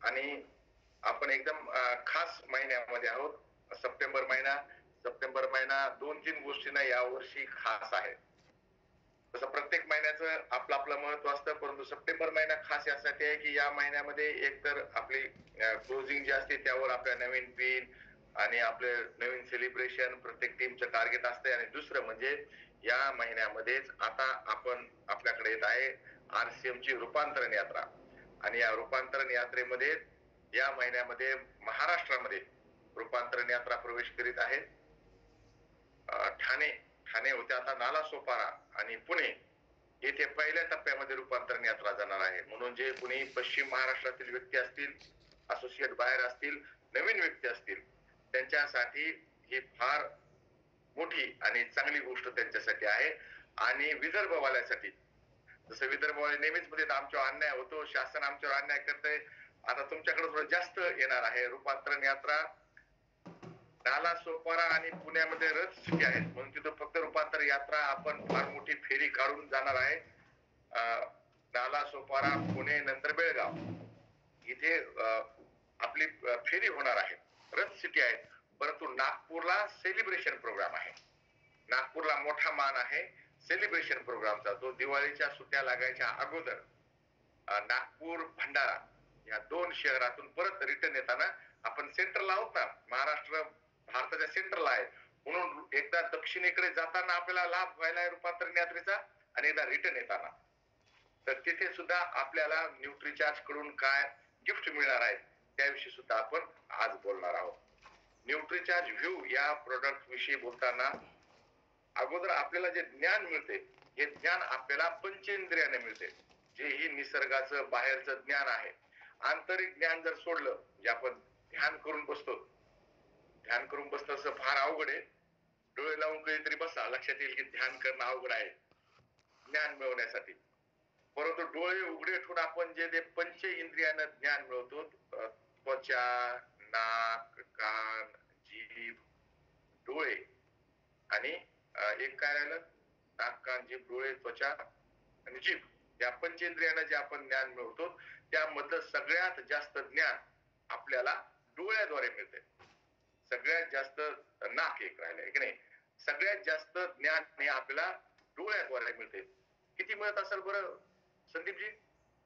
आणि आपण एकदम खास महिन्यामध्ये आहोत. सप्टेंबर महिना 2-3 गोष्टींना यावर्षी खास आहे. तसं प्रत्येक महिन्याचं आपलं आपलं महत्व असतं, परंतु सप्टेंबर महिना खास यासाठी आहे की या महिन्यामध्ये एकतर आपली क्लोजिंग जी असते त्यावर आपल्या नवीन पिन आणि आपले नवीन सेलिब्रेशन प्रत्येक टीमचं टार्गेट असते. आणि दुसरं म्हणजे या महिन्यामध्येच आता आपण आपल्याकडे येत आहे RCM ची रूपांतरण यात्रा. आणि या रूपांतरण यात्रेमध्ये या महिन्यामध्ये महाराष्ट्रामध्ये रूपांतरण यात्रा प्रवेश करीत आहे. ठाणे होते, आता नालासोपारा आणि पुणे येथे पहिल्या टप्प्यामध्ये रूपांतरण यात्रा जाणार आहे. म्हणून जे कोणी पश्चिम महाराष्ट्रातील व्यक्ती असतील, असोसिएट बाहेर असतील, नवीन व्यक्ती असतील, त्यांच्यासाठी ही फार मोठी आणि चांगली गोष्ट त्यांच्यासाठी आहे. आणि विदर्भवाल्यासाठी, जसं विदर्भवाले नेहमीच मध्ये आमच्यावर अन्याय होतो, शासन आमच्यावर अन्याय करतंय, आता तुमच्याकडे थोडं जास्त येणार आहे. रूपांतरण यात्रा नालासोपारा आणि पुण्यामध्ये रथ सिटी आहेत, म्हणून तिथं फक्त रूपांतर यात्रा आपण फार मोठी फेरी काढून जाणार आहे. नालासोपारा, पुणे, नंतर बेळगाव इथे आपली फेरी होणार आहे. रथ सिटी आहे. परंतु नागपूरला सेलिब्रेशन प्रोग्राम आहे. नागपूरला मोठा मान आहे सेलिब्रेशन प्रोग्रामचा, जो दिवाळीच्या सुट्ट्या लागायच्या अगोदर नागपूर, भंडारा या 2 शहरातून परत रिटर्न येताना, आपण सेंट्रल आहोत ना, महाराष्ट्र भारताच्या सेंट्रलला आहे, म्हणून एकदा दक्षिणेकडे जाताना आपल्याला लाभ व्हायला आहे रूपांतरण यात्रेचा, आणि एकदा रिटर्न येताना. तर तिथे सुद्धा आपल्याला न्यूट्रीचार्ज कडून काय गिफ्ट मिळणार आहे त्याविषयी सुद्धा आपण आज बोलणार आहोत. न्यूट्रीचार्ज व्ह्यू या प्रोडक्ट विषयी बोलताना अगोदर आपल्याला जे ज्ञान मिळते, हे ज्ञान आपल्याला पंचेंद्रियाने मिळते, जे ही निसर्गाचं बाहेरचं ज्ञान आहे. आंतरिक ज्ञान जर सोडलं, जे आपण ध्यान करून बसतो, ध्यान करून बसतं असं फार अवघड आहे. डोळे लावून कधीतरी बसा, लक्षात येईल की ध्यान करणं अवघड आहे ज्ञान मिळवण्यासाठी. परंतु डोळे उघडे ठेवून आपण जे ते पंच इंद्रियानं ज्ञान मिळवतो, त्वचा, नाक, कान, जीभ, डोळे आणि एक काय राहिलं, नाक कान जीभ डोळे त्वचा आणि जीभ या पंचेंद्रियांना जे आपण ज्ञान मिळवतो त्यामधलं सगळ्यात जास्त ज्ञान आपल्याला डोळ्याद्वारे मिळते. सगळ्यात जास्त नाक एक राहिलंय की नाही, सगळ्यात जास्त ज्ञान हे आपल्याला डोळ्याद्वारे मिळते. किती मिळत असेल बरं संदीपजी,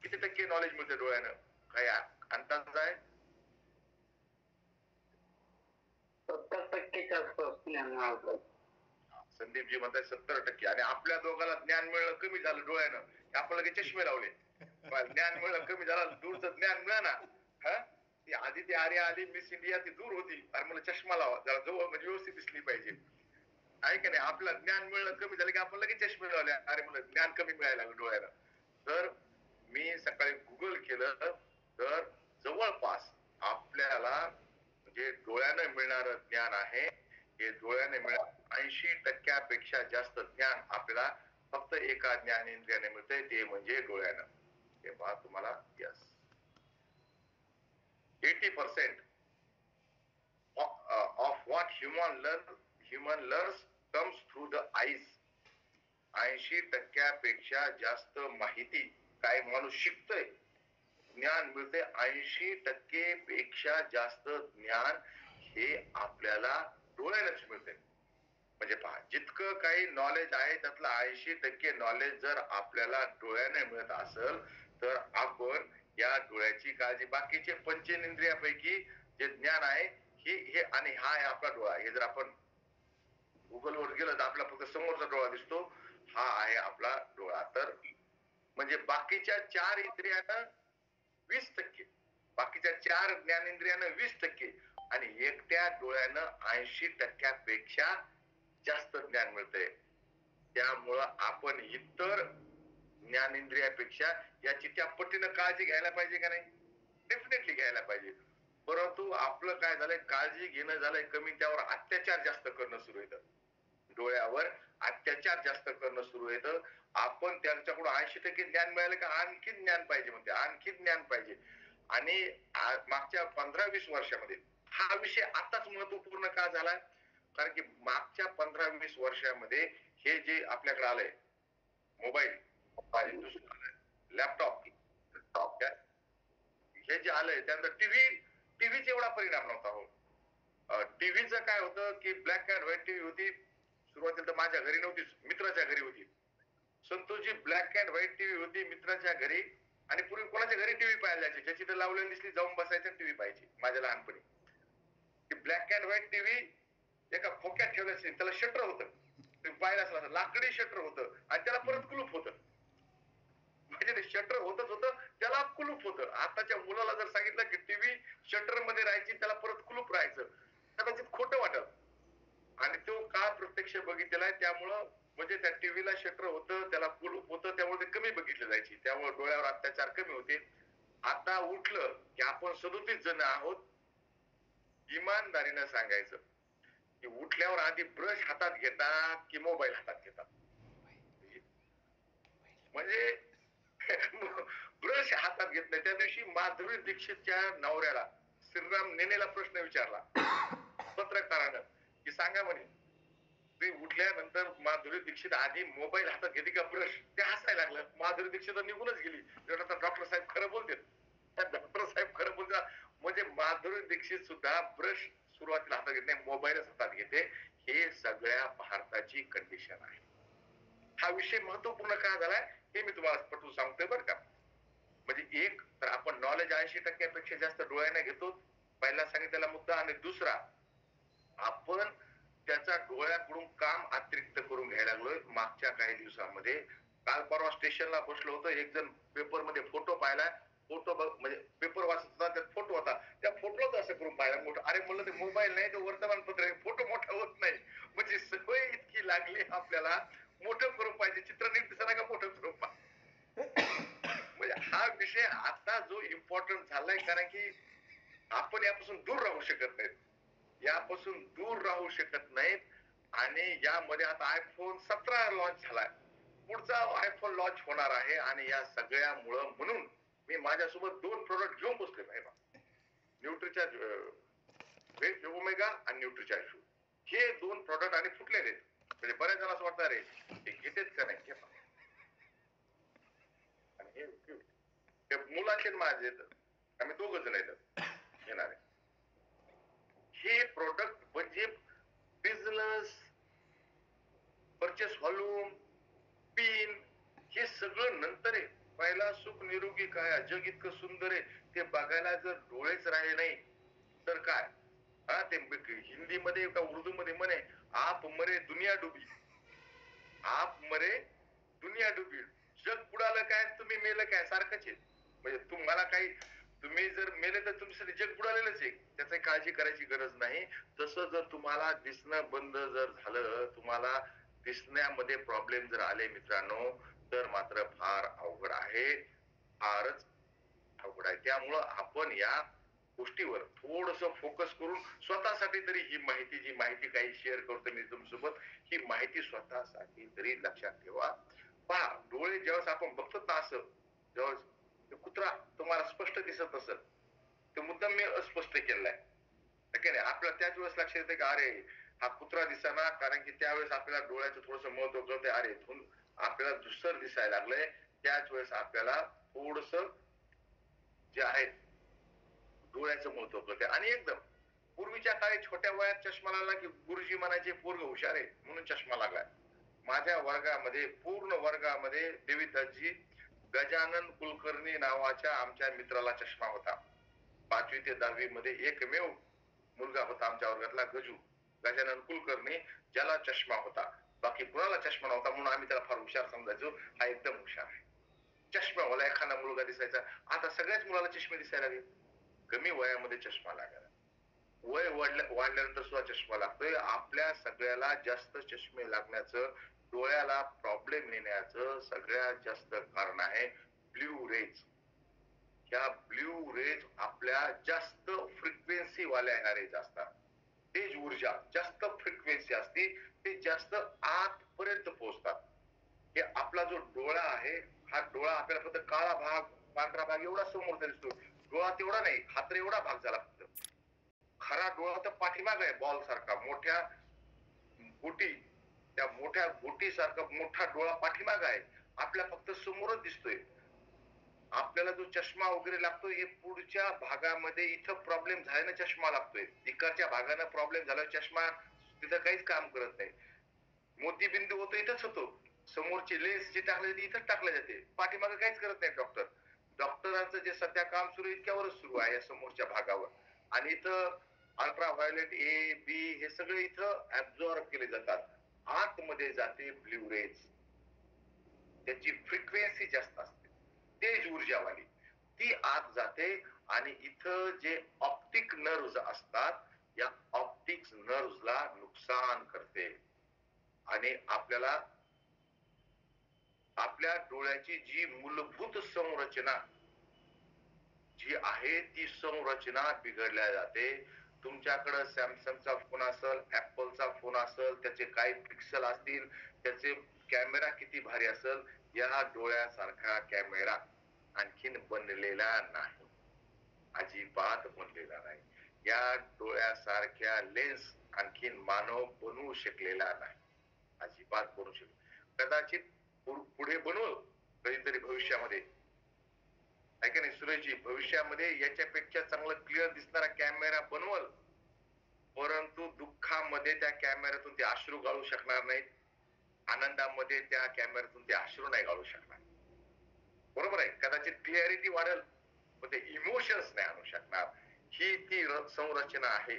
किती टक्के नॉलेज मिळते डोळ्यानं, काय अंदाज आहे? 70% आसपास ज्ञान मिळतं. संदीपजी म्हणतात 70%, आणि आपल्या दोघाला ज्ञान मिळणं कमी झालं डोळ्यानं, आपण लगेच चष्मे लावले. ज्ञान मिळणं कमी झालं, दूरचं ज्ञान मिळाना. हा ती आधी ती आर्या आली मिस इंडिया, ती दूर होती, अरे मला चष्मा लावा जरा जवळ म्हणजे व्यवस्थित दिसली पाहिजे, आहे का नाही. आपलं ज्ञान मिळणं कमी झालं की आपण लगेच चष्मे लावले, अरे मला ज्ञान कमी मिळायला लागलं डोळ्यानं. तर मी सकाळी गुगल केलं तर जवळपास आपल्याला जे डोळ्यानं मिळणारं ज्ञान आहे हे डोळ्याने मिळणार 80% जास्त ज्ञान आपल्याला फक्त एका ज्ञानेंद्रियाने मिळतंय, ते म्हणजे डोळ्यानं. हे पहा तुम्हाला, yes 80% of what human learns comes through the eyes. 80% जास्त माहिती काय माणूस शिकतोय, ज्ञान मिळते, 80% जास्त ज्ञान हे आपल्याला डोळ्यानेच मिळते. म्हणजे पहा, जितकं काही नॉलेज आहे त्यातलं 80% नॉलेज जर आपल्याला डोळ्याने मिळत असेल तर आपण या डोळ्याची काळजी, बाकीचे पंचेंद्रियापैकी जे ज्ञान आहे हे आणि हा आहे आपला डोळा. हे जर आपण गुगलवर गेलं तर आपला फक्त समोरचा डोळा दिसतो, हा आहे आपला डोळा. तर म्हणजे बाकीच्या 4 इंद्रियानं 20%, बाकीच्या 4 ज्ञानेंद्रियानं 20%, आणि एकट्या डोळ्यानं 80% जास्त ज्ञान मिळतंय. त्यामुळं आपण इतर ज्ञानेंद्रियापेक्षा याची त्या पटीनं काळजी घ्यायला पाहिजे का नाही? डेफिनेटली घ्यायला पाहिजे. परंतु आपलं काय झालंय, काळजी घेणं झालंय कमी, त्यावर अत्याचार जास्त करणं सुरू येतं. डोळ्यावर अत्याचार जास्त करणं सुरू येतं. आपण त्यांच्याकडून 80% ज्ञान मिळालं का आणखी ज्ञान पाहिजे म्हणते, आणखी ज्ञान पाहिजे. आणि मागच्या 15-20 वर्षामध्ये हा विषय आताच महत्वपूर्ण का झालाय, कारण की मागच्या 15-20 वर्षामध्ये हे जे आपल्याकडे आलंय मोबाईल, लॅपटॉप, हे जे आलंय त्यानंतर टीव्हीचा एवढा परिणाम नव्हता हो. टीव्हीचं काय होतं की ब्लॅक अँड व्हाईट टीव्ही होती, सुरुवातीला तर माझ्या घरी नव्हती, मित्राच्या घरी होती. Santoshji black and white TV होती मित्राच्या घरी, आणि पूर्वी कोणाच्या घरी टीव्ही पाहायला जायची, ज्याची तर लावलेली दिसली जाऊन बसायचं टीव्ही पाहायची. माझ्या लहानपणी ती ब्लॅक अँड व्हाईट टीव्ही एका खोक्यात ठेवलं असेल, त्याला शटर होतं, तुम्ही पाहिलं असलं लाकडी शटर होतं, आणि त्याला परत कुलूप होतं. म्हणजे ते शटर होतच होतं, त्याला कुलूप होतं. आताच्या मुलाला जर सांगितलं की टीव्ही शटर मध्ये राहायची, त्याला परत कुलूप राहायचं, कदाचित खोटं वाटत. आणि तो काळ प्रत्यक्ष बघितलेला आहे, त्यामुळं म्हणजे त्या टीव्हीला शटर होतं, त्याला कुलूप होतं, त्यामुळे ते कमी बघितले जायची, त्यामुळे डोळ्यावर अत्याचार कमी होते. आता उठलं की आपण 37 जण आहोत, इमानदारीनं सांगायचं की उठल्यावर आधी ब्रश हातात घेतात की मोबाईल हातात घेतात? म्हणजे ब्रश हातात घेत नाही. त्या दिवशी माधुरी दीक्षितच्या नवऱ्याला श्रीराम नेनेला प्रश्न विचारला पत्रकारानं की सांगा म्हणे, ते उठल्यानंतर माधुरी दीक्षित आधी मोबाईल हातात घेते का ब्रश? ते हसायला लागलं. माधुरी दीक्षित निघूनच गेली. डॉक्टर साहेब खरं बोलतात, डॉक्टर साहेब खरं बोलतात. म्हणजे माधुरी दीक्षित सुद्धा ब्रश सुरुवातीला हातात घेत नाही, मोबाईलच हातात घेते. हे सगळ्या भारताची कंडिशन आहे. हा विषय महत्वपूर्ण का झालाय हे मी तुम्हाला पटवून सांगतोय बरं का. म्हणजे एक तर आपण नॉलेज 80% जास्त डोळ्याने घेतो, पहिला सांगितलेला मुद्दा. आणि दुसरा, आपण त्याचा डोळ्याकडून काम अतिरिक्त करून घ्यायला लागलोय मागच्या काही दिवसांमध्ये. काल परवा स्टेशनला बसलो होतो, एक जण पेपर मध्ये फोटो पाहिला, फोटो म्हणजे पेपर वाचत होता, त्यात फोटो होता, त्या फोटोच असं करून पाहिला मोठं. अरे म्हणलं ते मोबाईल नाही, तो वर्तमानपत्र आहे, फोटो मोठा होत नाही. म्हणजे सवय इतकी लागली आपल्याला, मोठं करून पाहिजे, चित्र नीट दिसणार का मोठं करून पाहिजे. म्हणजे हा विषय आता जो इम्पॉर्टंट झालाय, कारण की आपण यापासून दूर राहू शकत नाहीत, यापासून दूर राहू शकत नाहीत. आणि यामध्ये आता आयफोन 17 लॉन्च झालाय, पुढचा आयफोन लॉन्च होणार आहे, आणि या सगळ्यामुळं म्हणून मी माझ्यासोबत 2 प्रोडक्ट घेऊन बसले पाहिजे. न्यूट्रीचार्ज वेट ओमेगा आणि न्यूट्रीचार्ज, हे 2 प्रोडक्ट आणि फुटलेले म्हणजे बऱ्याच जण असं वाटतं रे ते घेतेच का नाही घे. आणि हे मुलाचे माझे आम्ही दोघ जण येतात घेणारे. हे प्रोडक्ट म्हणजे बिझनेस, परचेस व्हॉल्यूम, पिन, हे सगळं नंतर आहे. पहिला सुख निरोगी काय, जग इतकं सुंदर आहे ते बघायला जर डोळेच राहिले नाही तर काय. हा ते हिंदी मध्ये का उर्दू मध्ये म्हणे आप मरे दुनिया डुबी, आप मरे दुनिया डुबी. जग बुडालं काय तुम्ही मेलं काय सारखंच आहे. म्हणजे तुम्हाला काही, तुम्ही जर मेले तर तुमचं जग बुडालेलंच आहे, त्याची काळजी करायची गरज नाही. तसं जर तुम्हाला दिसणं बंद जर झालं, तुम्हाला दिसण्यामध्ये प्रॉब्लेम जर आले मित्रांनो, तर मात्र फार अवघड आहे, फारच अवघड आहे. त्यामुळं आपण या गोष्टीवर थोडस फोकस करून स्वतःसाठी तरी ही माहिती, जी माहिती काही शेअर करतो मी तुमच्यासोबत, ही माहिती स्वतःसाठी तरी लक्षात ठेवा. पहा, डोळे ज्यावेळेस आपण बघतो ना असं, ज्यावेळेस कुत्रा तुम्हाला स्पष्ट दिसत असेल, ते मुद्दाम मी अस्पष्ट केलाय, नाही आपल्याला त्याच वेळेस लक्षात येते की अरे हा कुत्रा दिसेना, कारण की त्यावेळेस आपल्याला डोळ्याचं थोडस महत्व कळते, अरे आपल्याला दुसरं दिसायला लागलंय. त्याच वेळेस आपल्याला थोडस जे आहे डोळ्याचं महत्व कळते. आणि एकदम पूर्वीच्या काळी छोट्या वयात चष्मा लागला की गुरुजी म्हणायचे पोरग हुशार आहे म्हणून चष्मा लागला. माझ्या वर्गामध्ये, पूर्ण वर्गामध्ये देवीदासजी गजानन कुलकर्णी नावाच्या आमच्या मित्राला चष्मा होता. 5वी ते 10वी मध्ये एकमेव मुलगा होता आमच्या वर्गातला गजू, गजानन कुलकर्णी, ज्याला चष्मा होता. बाकी कुणाला चष्मा नव्हता, म्हणून आम्ही त्याला फार हुशार समजायचो, हा एकदम हुशार आहे. चष्म्यावाला एखादा मुलगा दिसायचा. आता सगळ्याच मुलाला चष्मे दिसायला लागले. कमी वयामध्ये चष्मा लागायला, वय वाढल्यानंतर सुद्धा चष्मा लागतोय. आपल्या सगळ्याला जास्त चष्मे लागण्याचं, डोळ्याला प्रॉब्लेम येण्याचं सगळ्यात जास्त कारण आहे ब्ल्यू रेज. ह्या ब्ल्यू रेज आपल्या जास्त फ्रिक्वेन्सी वाल्या ह्या रेज असतात. तेज ऊर्जा जास्त फ्रिक्वेन्सी असते, ते जास्त आतपर्यंत पोहोचतात. हे आपला जो डोळा आहे, हा डोळा आपल्याला फक्त काळा भाग, पांढरा भाग एवढा समोरचा दिसतो. डोळा तेवढा नाही, हा तर एवढा भाग झाला फक्त. खरा डोळा तर पाठीमाग आहे, बॉल सारखा मोठ्या गोटी, त्या मोठ्या गोटी सारखा मोठा डोळा पाठीमाग आहे. आपल्या फक्त समोरच दिसतोय. आपल्याला जो चष्मा वगैरे लागतोय हे पुढच्या भागामध्ये, इथं प्रॉब्लेम झाल्याने चष्मा लागतोय. इकडच्या भागानं प्रॉब्लेम झाला चष्मा तिथं काहीच काम करत नाही. मोतीबिंदू होतो इथंच होतो, समोरची लेन्स जी टाकली ती इथंच टाकली जाते, पाठीमागे काहीच करत नाही डॉक्टर. डॉक्टरांचं जे सध्या काम सुरू आहे इतक्यावरच सुरू आहे, समोरच्या भागावर. आणि इथं अल्ट्रा व्हायोलेट ए बी हे सगळे इथं ऍब्झॉर्ब केले जातात. आतमध्ये जाते ब्ल्यू रेज, त्याची फ्रिक्वेन्सी जास्त असते, तेज ऊर्जावाली, ती आत जाते. आणि इथं जे ऑप्टिक नर्व्स असतात, या ऑप्टिक नर्व्सला नुकसान करते. आणि आपल्याला आपल्या डोळ्याची जी मूलभूत संरचना जी आहे ती संरचना बिघडल्या जाते. तुमच्याकडे सॅमसंगचा फोन असेल, ऍपलचा फोन असेल, त्याचे काही पिक्सल असतील, त्याचे कॅमेरा किती भारी असेल, या डोळ्यासारखा कॅमेरा आणखीन बनलेला नाही, अजिबात बनलेला नाही. या डोळ्यासारख्या लेन्स आणखीन मानव बनवू शकलेला नाही, अजिबात बनवू शकले. कदाचित पुढे बनवू कधीतरी भविष्यामध्ये, आहे का नाही सुरेशजी, भविष्यामध्ये याच्यापेक्षा चांगलं क्लिअर दिसणारा कॅमेरा बनवल, परंतु दुःखामध्ये त्या कॅमेऱ्यातून ते अश्रू गाळू शकणार नाहीत, आनंदामध्ये त्या कॅमेऱ्यातून ते अश्रू नाही गाळू शकणार. बरोबर आहे, कदाचित क्लिअरिटी वाढेल पण ते इमोशन्स नाही आणू शकणार. ही ती संरचना आहे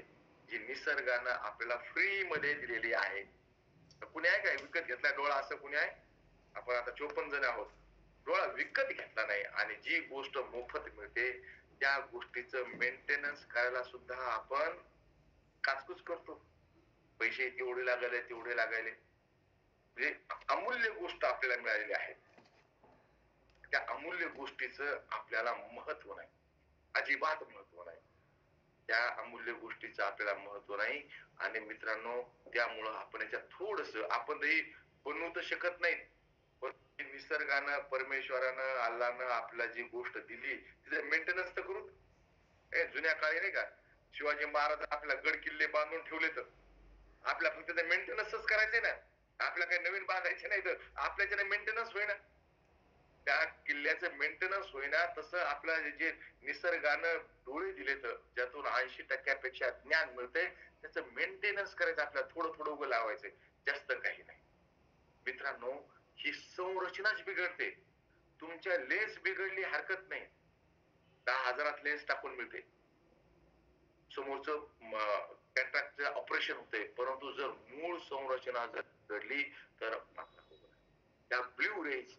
जी निसर्गानं आपल्याला फ्री मध्ये दिलेली आहे. कुणी आहे काय विकत घेतला डोळा, असं कुणी आहे? आपण आता 54 जण आहोत, डोळा विकत घेतला नाही. आणि जी गोष्ट मोफत मिळते त्या गोष्टीचं मेंटेनन्स करायला सुद्धा आपण काचकूच करतो. पैसे तेवढे लागायले तेवढे लागायले, म्हणजे अमूल्य गोष्ट आपल्याला मिळालेली आहे, त्या अमूल्य गोष्टीचं आपल्याला महत्व नाही, अजिबात महत्व नाही. त्या अमूल्य गोष्टीचं आपल्याला महत्व नाही. आणि मित्रांनो, त्यामुळं आपण याच्यात थोडस, आपण तरी बनवू तर शकत नाही, पण निसर्गानं, परमेश्वरानं, अल्लानं आपल्याला जी गोष्ट दिली तिचं मेंटेनन्स तर करू. जुन्या काळी नाही का, शिवाजी महाराज आपल्या गड किल्ले बांधून ठेवले, तर आपल्या फक्त ते मेंटेनन्सच करायचंय ना. आपल्याला काही नवीन बांधायचे नाही, तर आपल्याच्याने मेंटेनन्स होईना, त्या किल्ल्याचं मेंटेनन्स होईना. तसं आपलं जे निसर्गानं डोळे दिलेत, ज्यातून 80% ज्ञान मिळते, त्याचं मेंटेनन्स करायचं, आपल्याला थोडं थोडं उभं लावायचंय, जास्त काही नाही. मित्रांनो, ही संरचनाच बिघडते. तुमच्या लेन्स बिघडली हरकत नाही, 10,000 लेन्स टाकून मिळते, समोरचं कॅटरॅक्टचं ऑपरेशन होते, परंतु जर मूळ संरचना जर बिघडली तर त्या ब्ल्यू रेज,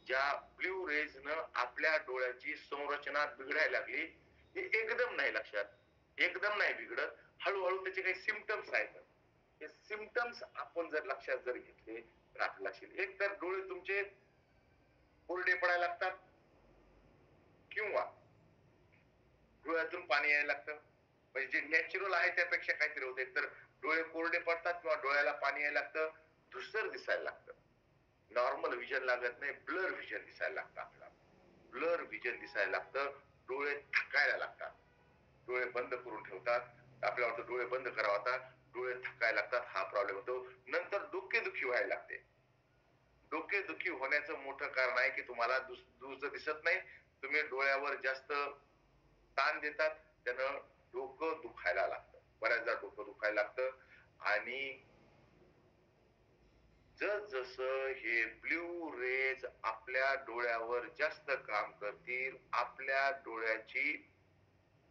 ज्या ब्ल्यू रेज न आपल्या डोळ्याची संरचना बिघडायला लागली, हे एकदम नाही लक्षात, एकदम नाही बिघडत, हळूहळू त्याचे काही सिम्पटम्स आहेत. हे सिम्पटम्स आपण जर लक्षात जर घेतले तर आपल्या लक्षात, एक तर डोळे तुमचे कोरडे पडायला लागतात, किंवा डोळ्यातून पाणी यायला लागतं, म्हणजे जे नॅचरल आहे त्यापेक्षा काहीतरी होते, तर डोळे कोरडे पडतात किंवा डोळ्याला पाणी यायला लागतं, धुसर दिसायला लागतं, नॉर्मल विजन लागत नाही, ब्लर विजन दिसायला लागतं, आपल्याला ब्लर विजन दिसायला लागतं, डोळे थकायला लागतात, डोळे बंद करून ठेवतात, आपल्याला वाटतं डोळे बंद करावा, आता डोळे थकायला लागतात, हा प्रॉब्लेम होतो. नंतर डोकेदुखी व्हायला लागते. डोकेदुखी होण्याचं मोठं कारण आहे की तुम्हाला दूरचं दिसत नाही, तुम्ही डोळ्यावर जास्त ताण देतात, त्यानं डोकं दुखायला लागतं, बऱ्याचदा डोकं दुखायला लागतं. आणि जसं हे ब्ल्यू रेज आपल्या डोळ्यावर जास्त काम करतील, आपल्या डोळ्याची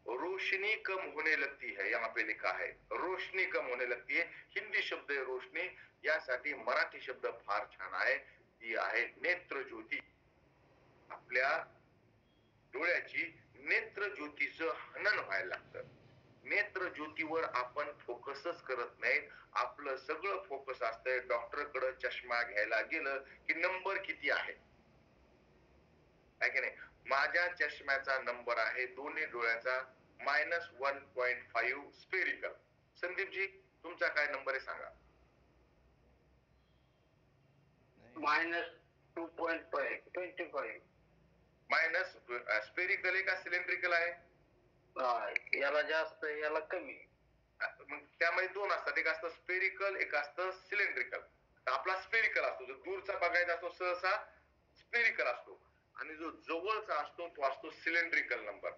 रोशनी कम होने लगती है, यहाँ पे लिखा है रोशनी कम होने लगती है, हिंदी शब्द आहे रोशनी, यासाठी मराठी शब्द फार छान आहे, ती आहे नेत्र ज्योती. आपल्या डोळ्याची नेत्र ज्योतीचं हनन व्हायला लागतं. नेत्र ज्योतीवर आपण फोकसच करत नाही, आपलं सगळं फोकस असतंय डॉक्टरकडे चष्मा घ्यायला गेलं की नंबर किती आहे की नाही. माझ्या चष्म्याचा नंबर आहे दोन्ही डोळ्याचा -1.5 स्पेरिकल. संदीपजी, तुमचा काय नंबर आहे सांगा. -2.25. मायनस स्पेरिकल आहे का सिलेंड्रिकल आहे? याला जास्त, याला कमी. मग त्यामध्ये दोन असतात, एक असतं स्पेरिकल, एक असतं सिलेंड्रिकल. आपला स्पेरिकल असतो, जो दूरचा बघायचा असतो सहसा स्पेरिकल असतो, आणि जो जवळचा असतो तो असतो सिलेंड्रिकल नंबर.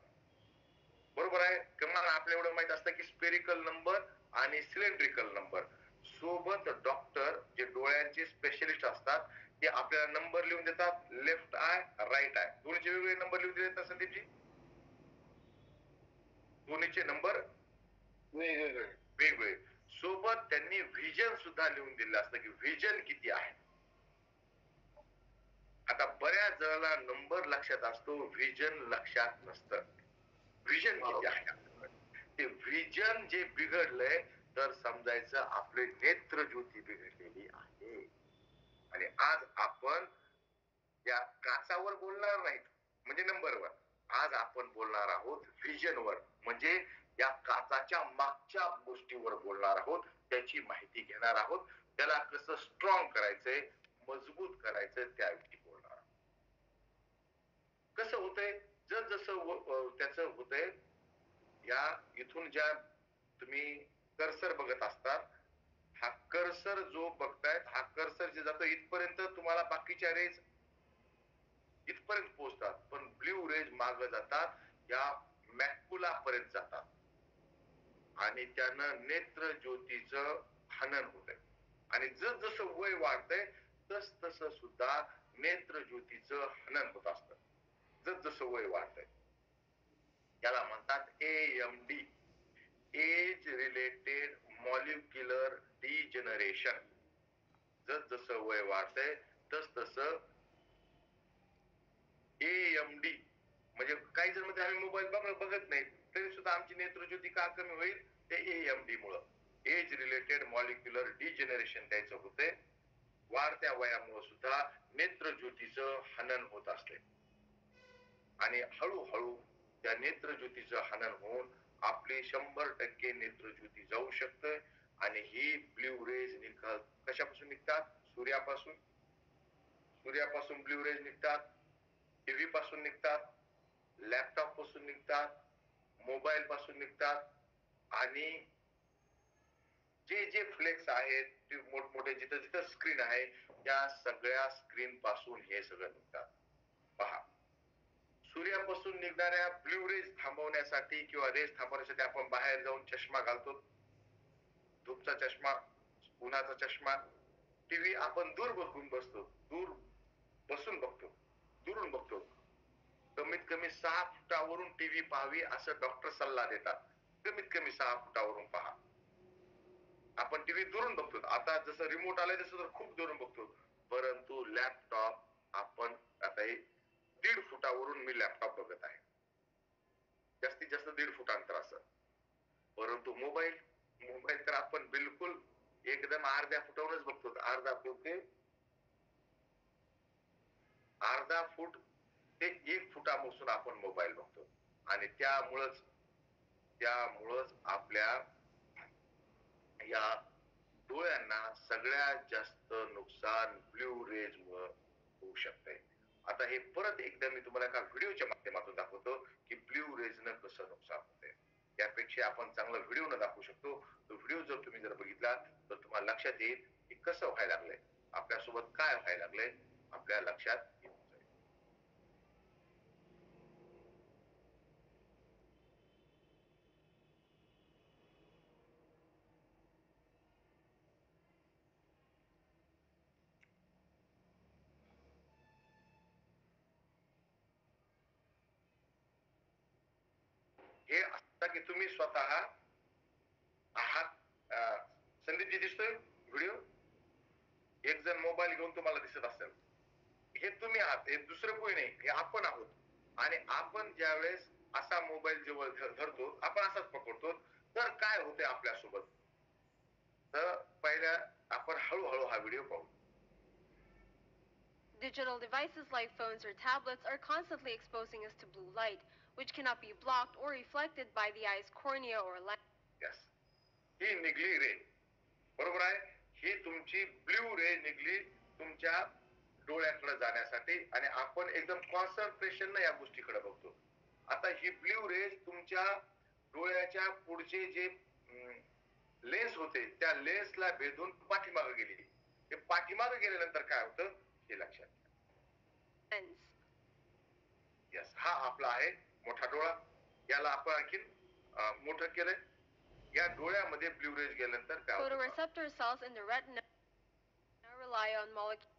बरोबर आहे. किंवा आपल्या एवढं माहित असतं की स्पेरिकल नंबर आणि सिलेंड्रिकल नंबर सोबत डॉक्टर जे डोळ्यांचे स्पेशलिस्ट असतात ते आपल्याला नंबर लिहून देतात, लेफ्ट आय राईट आय, दोन्हीचे वेगवेगळे नंबर लिहून देतात संदीपजी, दोन्हीचे नंबर वेगवेगळे वेगवेगळे, सोबत त्यांनी व्हिजन सुद्धा लिहून दिलं असतं की व्हिजन किती आहे. आता बऱ्याच जणांना नंबर लक्षात असतो, व्हिजन लक्षात नसतं. व्हिजन किती आहे, ते व्हिजन जे बिघडलंय तर समजायचं आपले नेत्र ज्योती बिघडलेली आहे. आणि आज आपण या काचावर बोलणार नाहीत म्हणजे नंबरवर, आज आपण बोलणार आहोत व्हिजनवर, म्हणजे या काचाच्या मागच्या गोष्टीवर बोलणार आहोत, त्याची माहिती घेणार आहोत, त्याला कसं स्ट्रॉंग करायचंय, मजबूत करायचं, त्याविषयी बोलणार आहोत. कसं होतंय, जसं त्याचं होतंय, या इथून ज्या तुम्ही कर्सर बघत असतात, हा कर्सर जो बघतायत, हा कर्सर जे जातो इथपर्यंत, तुम्हाला बाकीच्या रेज इथपर्यंत पोहोचतात, पण ब्ल्यू रेज मागे जातात, या मॅक्युला पर्यंत जातात, आणि त्यानं नेत्र ज्योतीचं हनन होतंय. आणि जसं वय वाढतंय तस सुद्धा नेत्र ज्योतीचं हनन होत असतं, जसं वय वाढतंय. याला म्हणतात AMD, age related molecular degeneration. जसं वय वाढतंय तस AMD, म्हणजे काही जण मध्ये आम्ही मोबाईल बघत नाही तरी सुद्धा आमची नेत्रज्योती का कमी होईल, ते AMD मुळे, एज रिलेटेड मॉलिक्युलर डिजनरेशन त्याचं होते. वाढत्या वयामुळे सुद्धा नेत्रज्योतीचं हनन होत असते, आणि हळूहळू त्या नेत्रज्योतीचं हनन होऊन आपली 100% नेत्रज्योती जाऊ शकते. आणि ही ब्ल्यू रेज कशापासून निघतात, सूर्यापासून, सूर्यापासून ब्ल्यू रेज निघतात, टीव्ही पासून निघतात, लॅपटॉप पासून निघतात, मोबाईल पासून निघतात, आणि जे जे फ्लेक्स आहेत ते मोठमोठे जिथं जिथं स्क्रीन आहे त्या सगळ्या स्क्रीन पासून हे सगळं निघतात. पहा, सूर्यापासून निघणाऱ्या ब्ल्यू रेज थांबवण्यासाठी किंवा रेज थांबवण्यासाठी आपण बाहेर जाऊन चष्मा घालतो. धूपचा चष्मा, उन्हाचा चष्मा. टीव्ही आपण दूर बसून बसतो, दूर बसून बघतो, दुरून बघतो. कमीत कमी 6 फुटावरून टीव्ही पाहावी असं डॉक्टर सल्ला देतात. कमीत कमी 6 फुटावरून पहा. आपण टीव्ही दुरून बघतो. आता जसं रिमोट आलंय तसं तर खूप दुरून बघतो. परंतु लॅपटॉप आपण आता हे 1.5 फुटावरून मी लॅपटॉप बघत आहे. जास्तीत जास्त 1.5 फूट अंतर असं. परंतु मोबाईल तर आपण बिलकुल एकदम अर्ध्या फुटावरूनच बघतो. अर्धा फूट ते 1 फुटापासून आपण मोबाईल बघतो. आणि त्यामुळंच आपल्या या डोळ्यांना सगळ्यात जास्त नुकसान ब्ल्यू रेज मुळे होऊ शकतंय. आता हे परत एकदा मी तुम्हाला एका व्हिडिओच्या माध्यमातून दाखवतो की ब्ल्यू रेजनं कसं नुकसान होतंय. त्यापेक्षा आपण चांगला व्हिडिओ न दाखवू शकतो. तो व्हिडिओ जर तुम्ही बघितला तर तुम्हाला लक्षात येईल की कसं व्हायला लागलंय, आपल्यासोबत काय व्हायला लागलंय, आपल्या लक्षात येऊन जाईल. हे असता की तुम्ही स्वतः आहात. संदीपजी दिसतोय व्हिडिओ? एक जण मोबाईल घेऊन तुम्हाला दिसत असेल. हे तुम्ही आहात, हे दुसरं कोणी नाही, हे आपण आहोत. आणि आपण ज्यावेळेस असा मोबाईल जवळ धरतो, आपण असाच पकडतो, तर काय होते आपल्यासोबत? तर पहिल्या आपण हळूहळू हा व्हिडिओ पाहू. Digital devices like phones or tablets are constantly exposing us to blue light, which cannot be blocked or reflected by the eye's cornea or lens. Yes, ही निघली रे, बरोबर आहे. ही तुमची ब्ल्यू रे निघली तुमच्या डोळ्याकडे जाण्यासाठी आणि आपण एकदम कॉन्सन्ट्रेशन या गोष्टीकडे बघतो. आता ही ब्ल्यू रेज तुमच्या डोळ्याच्या पुढचे जे लेन्स होते त्या लेन्सला भेदून पाठीमागे गेली. हे पाठीमागे गेल्यानंतर काय होतं हे लक्षात घ्या. यस, हा आपला आहे मोठा डोळा. याला आपण आणखीन मोठं केलंय. या डोळ्यामध्ये ब्ल्यू रेज गेल्यानंतर काय होतं? Photoreceptor cells in the retina rely on molecules.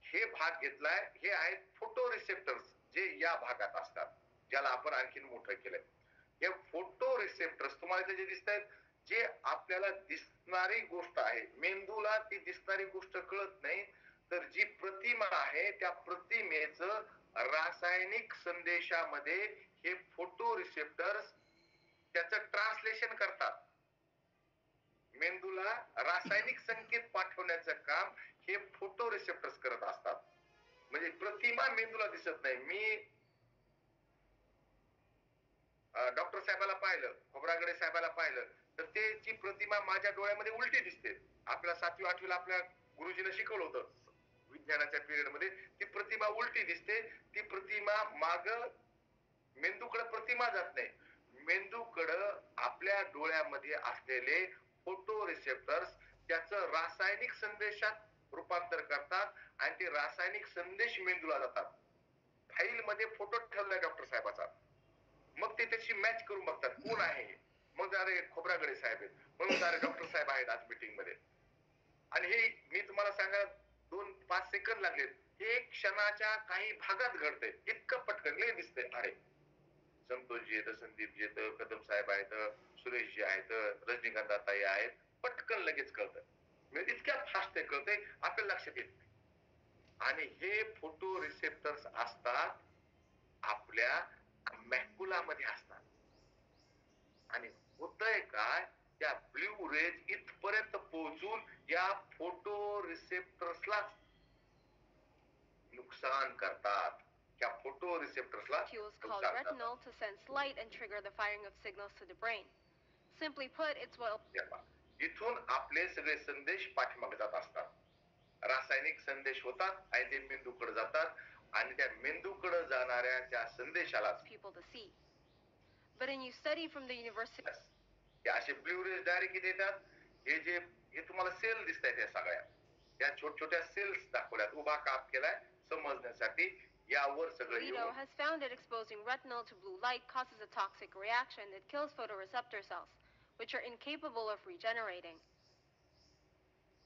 हे भाग घेतलाय, हे आहेत फोटो रिसेप्टर्स जे या भागात असतात, ज्याला आपण आणखीन मोठं केलंय. हे फोटो रिसेप्टर्स तुम्हाला इथे जे दिसत आहेत, जे आपल्याला दिसणारी गोष्ट आहे, मेंदूला ती दिसणारी गोष्ट कळत नाही, तर जी प्रतिमा आहे त्या प्रतिमेचं रासायनिक संदेशामध्ये हे फोटो रिसेप्टर्स त्याचं ट्रान्सलेशन करतात. मेंदूला रासायनिक संकेत पाठवण्याचं काम हे फोटो रिसेप्टर्स करत असतात. म्हणजे प्रतिमा मेंदूला दिसत नाही. मी डॉक्टर साहेबाला पाहिलं, खोब्रागडे साहेबाला पाहिलं, तर त्याची प्रतिमा माझ्या डोळ्यामध्ये उलटी दिसते. आपल्या 7वी 8वीला आपल्या गुरुजीने शिकवलं होतं विज्ञानाच्या पिरियड मध्ये, ती प्रतिमा उलटी दिसते. ती प्रतिमा माग मेंदूकडे प्रतिमा जात नाही. मेंदूकडं आपल्या डोळ्यामध्ये असलेले फोटो रिसेप्टर्स त्याचं रासायनिक संदेशात रूपांतर करतात आणि ते रासायनिक संदेश मेंदूला जातात. फाईल मध्ये फोटो ठेवलाय डॉक्टर साहेबाचा, मग ते त्याची मॅच करून बघतात कोण आहे. मग अरे खोब्रागडे साहेब आहेत, म्हणून अरे डॉक्टर साहेब आहेत आज मीटिंग मध्ये. आणि हे मी तुम्हाला सांगा 2-5 सेकंद लागले, हे क्षणाच्या काही भागात घडतंय. इतकं पटकन लय दिसतंय. अरे संतोषजी आहेत, संदीपजी आहेत, कदम साहेब आहेत, सुरेशजी आहेत, रजनीकांत ताई आहेत, पटकन लगेच कळतं. म्हणजे इतक्या फास्ट ते कळतंय, आपल्याला लक्षात येत नाही. आणि हे फोटो रिसेप्टर्स असतात आपल्या मॅक्युलामध्ये असतात. आणि होतंय काय, त्या ब्ल्यू रेज इथपर्यंत पोहोचून या फोटो रिसेप्टर्सला नुकसान करतात. त्या photo रिसेप्टर्सला Molecules called retinal to sense light and trigger the firing of signals to the brain. Simply put, it's what इथून आपले सगळे संदेश पाठीमागे जात असतात. रासायनिक संदेश होतात आणि ते मेंदूकडे जातात आणि त्या मेंदूकडे जाणाऱ्या त्या संदेशाला people to see. But a new study from the university हे असे ब्ल्यू रेज डायरेक्ट इथे येतात. हे तुम्हाला सेल दिसत आहेत या सगळ्या, या छोट्या सेल्स दाखवल्यात, उभा काप केलाय समजण्यासाठी. यावर सगळं Lito येऊन has found that exposing retinal to blue light causes a toxic reaction that kills photoreceptor cells, which are incapable of regenerating.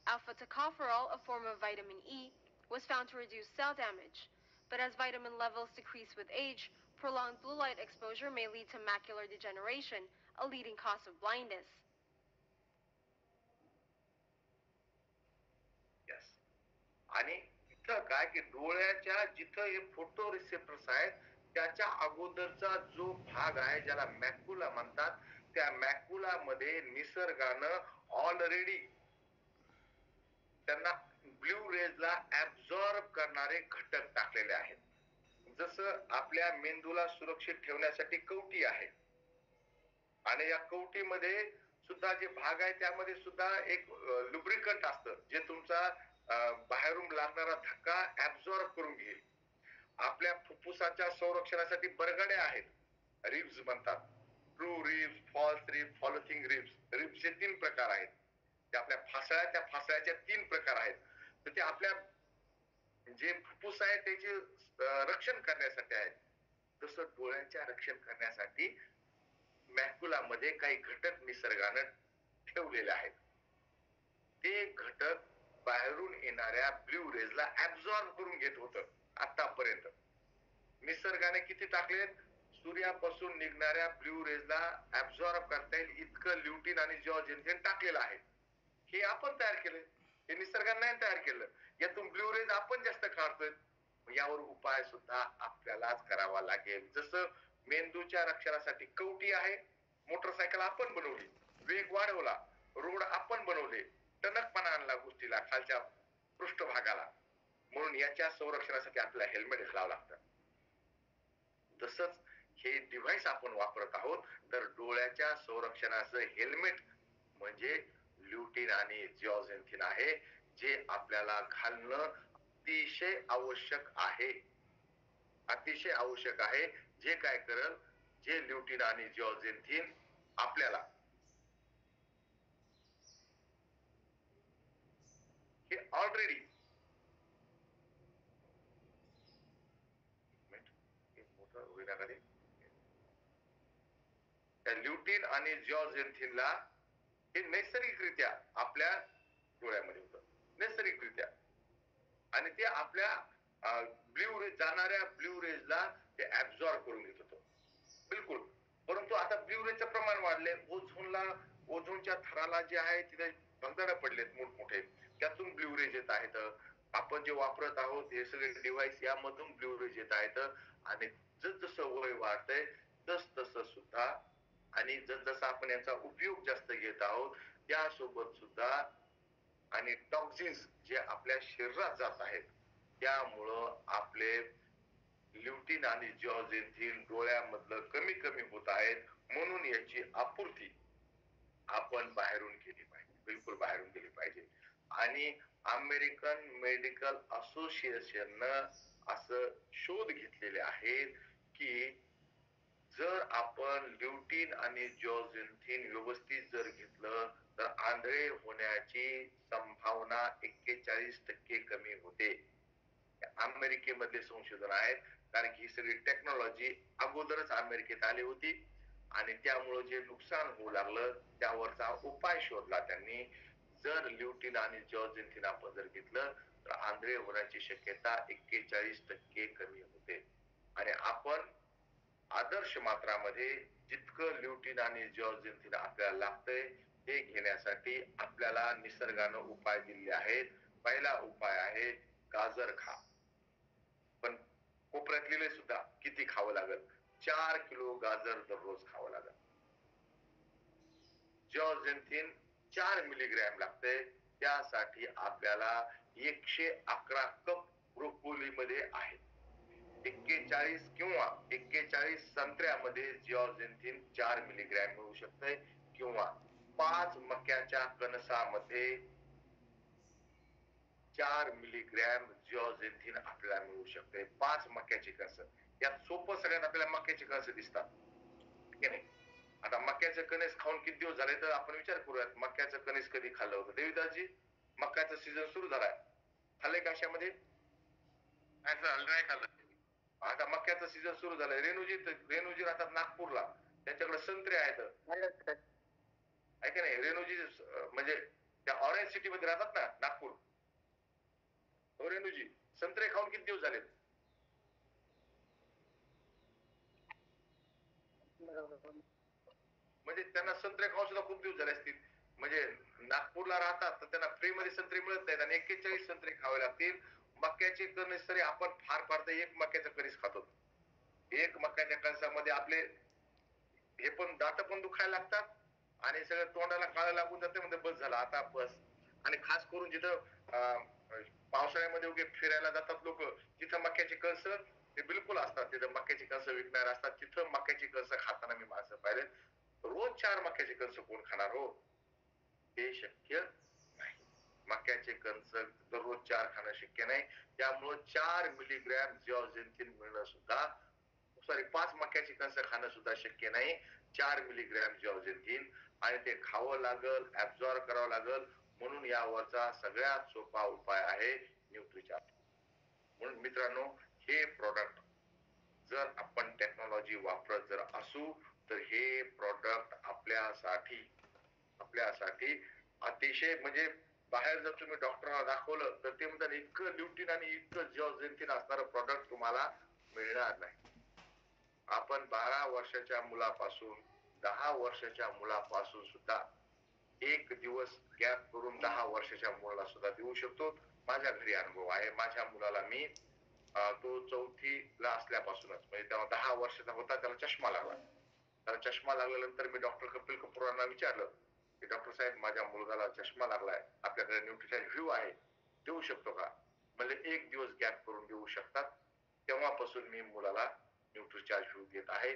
Alpha tocopherol, a form of vitamin E, was found to reduce cell damage, but as vitamin levels decrease with age, prolonged blue light exposure may lead to macular degeneration, a leading cause of blindness. Yes. आणि इथं काय की डोळ्याच्या जिथं हे photo receptors आहेत त्याच्या अगोदरचा जो भाग आहे ज्याला मॅक्युला म्हणतात, त्या मॅक्युला मध्ये निसर्गानं ऑलरेडी त्यांना ब्ल्यू रेजला ऍब्सॉर्ब करणारे घटक टाकलेले आहेत. जसं आपल्या मेंदूला सुरक्षित ठेवण्यासाठी कवटी आहे, आणि या कवटीमध्ये सुद्धा जे भाग आहे त्यामध्ये सुद्धा एक लुब्रिकंट असतं जे तुमचा बाहेरून लागणारा धक्का ऍब्सॉर्ब करून घेईल. आपल्या फुफ्फुसाच्या संरक्षणासाठी बरगड्या आहेत, रिब्स म्हणतात. True ribs, false ribs, floating ribs. रिब्सचे 3 प्रकार आहेत. ते आपल्या फासळ्या, त्या फासळ्याच्या 3 प्रकार आहेत. तर ते आपल्या जे फुफ्फुस आहे त्याचे रक्षण करण्यासाठी आहेत. तसं डोळ्यांच्या रक्षण करण्यासाठी मॅक्युला मध्ये काही घटक निसर्गानं ठेवलेले आहेत. ते घटक बाहेरून येणाऱ्या ब्ल्यू रेजला ऍब्सॉर्ब करून घेत होतं आतापर्यंत. निसर्गाने किती टाकलेत? सूर्यापासून निघणाऱ्या ब्ल्यू रेजला ऍब्सॉर्ब करता येईल इतकं ल्युटिन आणि जिओजेन्थिन टाकलेलं आहे. हे आपण तयार केलं, हे निसर्गाने नाही तयार केलं. यातून ब्ल्यू रेज आपण जास्त काढतोय. यावर उपाय सुद्धा आपल्यालाच करावा लागेल. जसं मेंदूच्या रक्षणासाठी कवटी आहे, मोटरसायकल आपण बनवली, वेग वाढवला, रोड आपण बनवले, टणकपणा आणला गोष्टीला, खालच्या पृष्ठभागाला, म्हणून याच्या संरक्षणासाठी आपल्याला हेल्मेट घालावं लागतं. तसंच हे डिव्हाइस आपण वापरत आहोत, तर डोळ्याच्या संरक्षणाचं हेल्मेट म्हणजे ल्युटिन आणि जिओजेन्थिन आहे, जे आपल्याला घालणं अतिशय आवश्यक आहे. अतिशय आवश्यक आहे. जे काय करल, जे ल्युटिन आणि जिओजेन्थिन आपल्याला हे ऑलरेडी ल्युटिन आणि जिओजेन्थिनला हे नैसर्गिकरित्या आपल्या डोळ्यामध्ये होतं, नैसर्गिकरित्या. आणि ते आपल्या ब्ल्यू रेज, जाणाऱ्या ब्ल्यू रेजला ते ऍब्सॉर्ब करून घेत होतं. बिलकुल. परंतु आता ब्ल्यू रेजचं प्रमाण वाढले, ओझोनच्या थराला जे आहे तिथे भगदाड पडलेत मोठमोठे, त्यातून ब्ल्यू रेज येत आहेत. आपण जे वापरत आहोत हे सगळे डिव्हाइस, यामधून ब्ल्यू रेज येत आहेत. आणि जसजसं वय वाढतंय तसतसं सुद्धा, आणि जसजसा आपण याचा उपयोग जास्त घेत आहोत त्यासोबत सुद्धा, आणि टॉक्सिन्स जे आपल्या शरीरात जात आहेत त्यामुळं आपले ल्युटिन आणि जिओजेन्थिन डोळ्यामधलं कमी कमी होत आहेत. म्हणून याची आपूर्ती आपण बाहेरून केली पाहिजे, बिलकुल बाहेरून केली पाहिजे. आणि अमेरिकन मेडिकल असोसिएशननं असं शोध घेतलेले आहेत की जर आपण ल्युटिन आणि जिओजेन्थिन व्यवस्थित जर घेतलं तर आंधळे होण्याची संभावना 41% कमी होते. अमेरिकेमधले संशोधन आहेत, कारण की ही सगळी टेक्नॉलॉजी अगोदरच अमेरिकेत आली होती आणि त्यामुळे जे नुकसान होऊ लागलं त्यावरचा उपाय शोधला त्यांनी. जर ल्युटिन आणि जिओजेन्थिन आपण जर घेतलं तर आंधळे होण्याची शक्यता 41% कमी होते. आणि आपण आदर्श मात्रामध्ये जितकं ल्युटिन आणि जिओजेन्थिन आपल्याला लागतंय ते घेण्यासाठी आपल्याला निसर्गानं उपाय दिले आहेत. पहिला उपाय आहे गाजर खा. पण कोपऱ्यात लिहिले सुद्धा किती खावं लागेल, 4 किलो गाजर दररोज खावं लागेल. जिओजेन्थिन 4 मिलीग्रॅम लागते, त्यासाठी आपल्याला 111 कप ब्रोकोली मध्ये आहे. 41 किंवा 41 संत्र्यामध्ये जिओजेन्थिन 4 मिलीग्रॅम मिळू शकते, किंवा 5 मक्याच्या कणसामध्ये 4 मिलीग्रॅम जिओजेन्थिन आपल्याला मिळू शकते. 5 मक्याची कणसं, यात सोपं सगळ्यात आपल्याला मक्याची कणसं दिसतात की नाही. आता मक्याचं कणीस खाऊन किती दिवस झाले तर आपण विचार करूयात, मक्याचं कणीस कधी खाल्लं होतं? देवीदासजी, मक्याचं सीझन सुरू झालाय, खाल्लंय का अशामध्ये? नाही खाल्लं. आता मक्याचं सीझन सुरू झालंय. रेणूजी राहतात नागपूरला, त्यांच्याकडे संत्रे आहेत, आहे का नाही? रेणूजी म्हणजे त्या ऑरेंज सिटी मध्ये राहतात ना, नागपूर. हो रेणूजी, संत्रे खाऊन किती दिवस झालेत? म्हणजे त्यांना संत्रे खाऊन सुद्धा खूप दिवस झाले असतील. म्हणजे नागपूरला राहतात तर त्यांना फ्री मध्ये संत्रे मिळत नाहीत आणि 41 संत्रे खावे लागतील. मक्याचे कणीस तरी आपण फार फार तर एक मक्याचं कणीस खातो. एक मक्याच्या कणसामध्ये आपले हे पण दात पण दुखायला लागतात आणि सगळं तोंडाला काळं लागून जाते, म्हणजे बस झाला आता बस. आणि खास करून जिथं पावसाळ्यामध्ये उगे फिरायला जातात लोक, तिथं मक्याची कणस ते बिलकुल असतात, तिथं मक्याची कणस विकणारे असतात, तिथं मक्याची कणस खाताना मी माणसं पाहिले. रोज 4 मक्याची कणस कोण खाणार हो? हे शक्य नाही. मक्याचे कणस दररोज 4 खाणं शक्य नाही. त्यामुळं 4 मिलीग्रॅम जिओजेन्थिन मिळणं सुद्धा, सॉरी 5 मक्याची कणस खाणं सुद्धा शक्य नाही. 4 मिलीग्रॅम जिओजेन्थिन, आणि ते खावं लागल, ऍब्झॉर्ब करावं लागल. म्हणून यावरचा सगळ्यात सोपा उपाय आहे न्यूट्रिचार्ज. म्हणून मित्रांनो, हे प्रोडक्ट जर आपण टेक्नॉलॉजी वापरत जर असू तर हे प्रोडक्ट आपल्यासाठी अतिशय, म्हणजे बाहेर जर तुम्ही डॉक्टरांना दाखवलं तर ते म्हणतात इतकं ल्युटिन आणि इतकं जिओजेन्थिन असणारं प्रोडक्ट तुम्हाला मिळणार नाही. आपण 12 वर्षाच्या मुलापासून 10 वर्षाच्या मुलापासून सुद्धा एक दिवस गॅप करून 10 वर्षाच्या मुलाला सुद्धा देऊ शकतो. माझ्या घरी अनुभव आहे. माझ्या मुलाला मी तो 4थीला असल्यापासूनच, म्हणजे तेव्हा 10 वर्षाचा होता, त्याला चष्मा लागला. त्याला चष्मा लागल्यानंतर मी डॉक्टर कपिल कपूरांना विचारलं की डॉक्टर साहेब, माझ्या मुलगाला चष्मा लागलाय, आपल्याकडे न्यूट्रिचार्ज व्ह्यू आहे, देऊ शकतो का? म्हणजे एक दिवस गॅप करून देऊ शकतात. तेव्हापासून मी मुलाला न्यूट्रिचार्ज व्ह्यू देत आहे.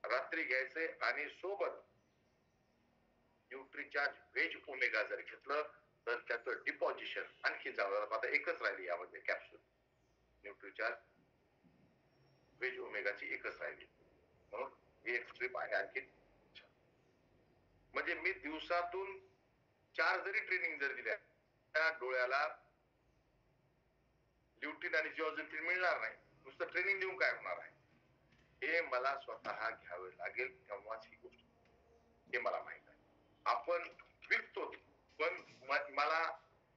रात्री घ्यायचे आणि सोबत न्यूट्रिचार्ज व्हेज ओमेगा जर घेतलं तर त्याचं डिपॉझिशन आणखी चांगलं. आता एकच राहिली यामध्ये कॅप्सूल, न्यूट्रिचार्ज व्हेज ओमेगाची एकच राहिली, म्हणून एक स्ट्रीप आहे आणखी. म्हणजे मी दिवसातून 4 जरी ट्रेनिंग जर दिल्या, त्या डोळ्याला ल्युटिन आणि जिओजेन्थिन मिळणार नाही. नुसतं ट्रेनिंग देऊन काय होणार आहे? हे मला स्वतः घ्यावे लागेल, तेव्हाच ही गोष्ट, हे मला माहित आहे. आपण विकतो, पण मला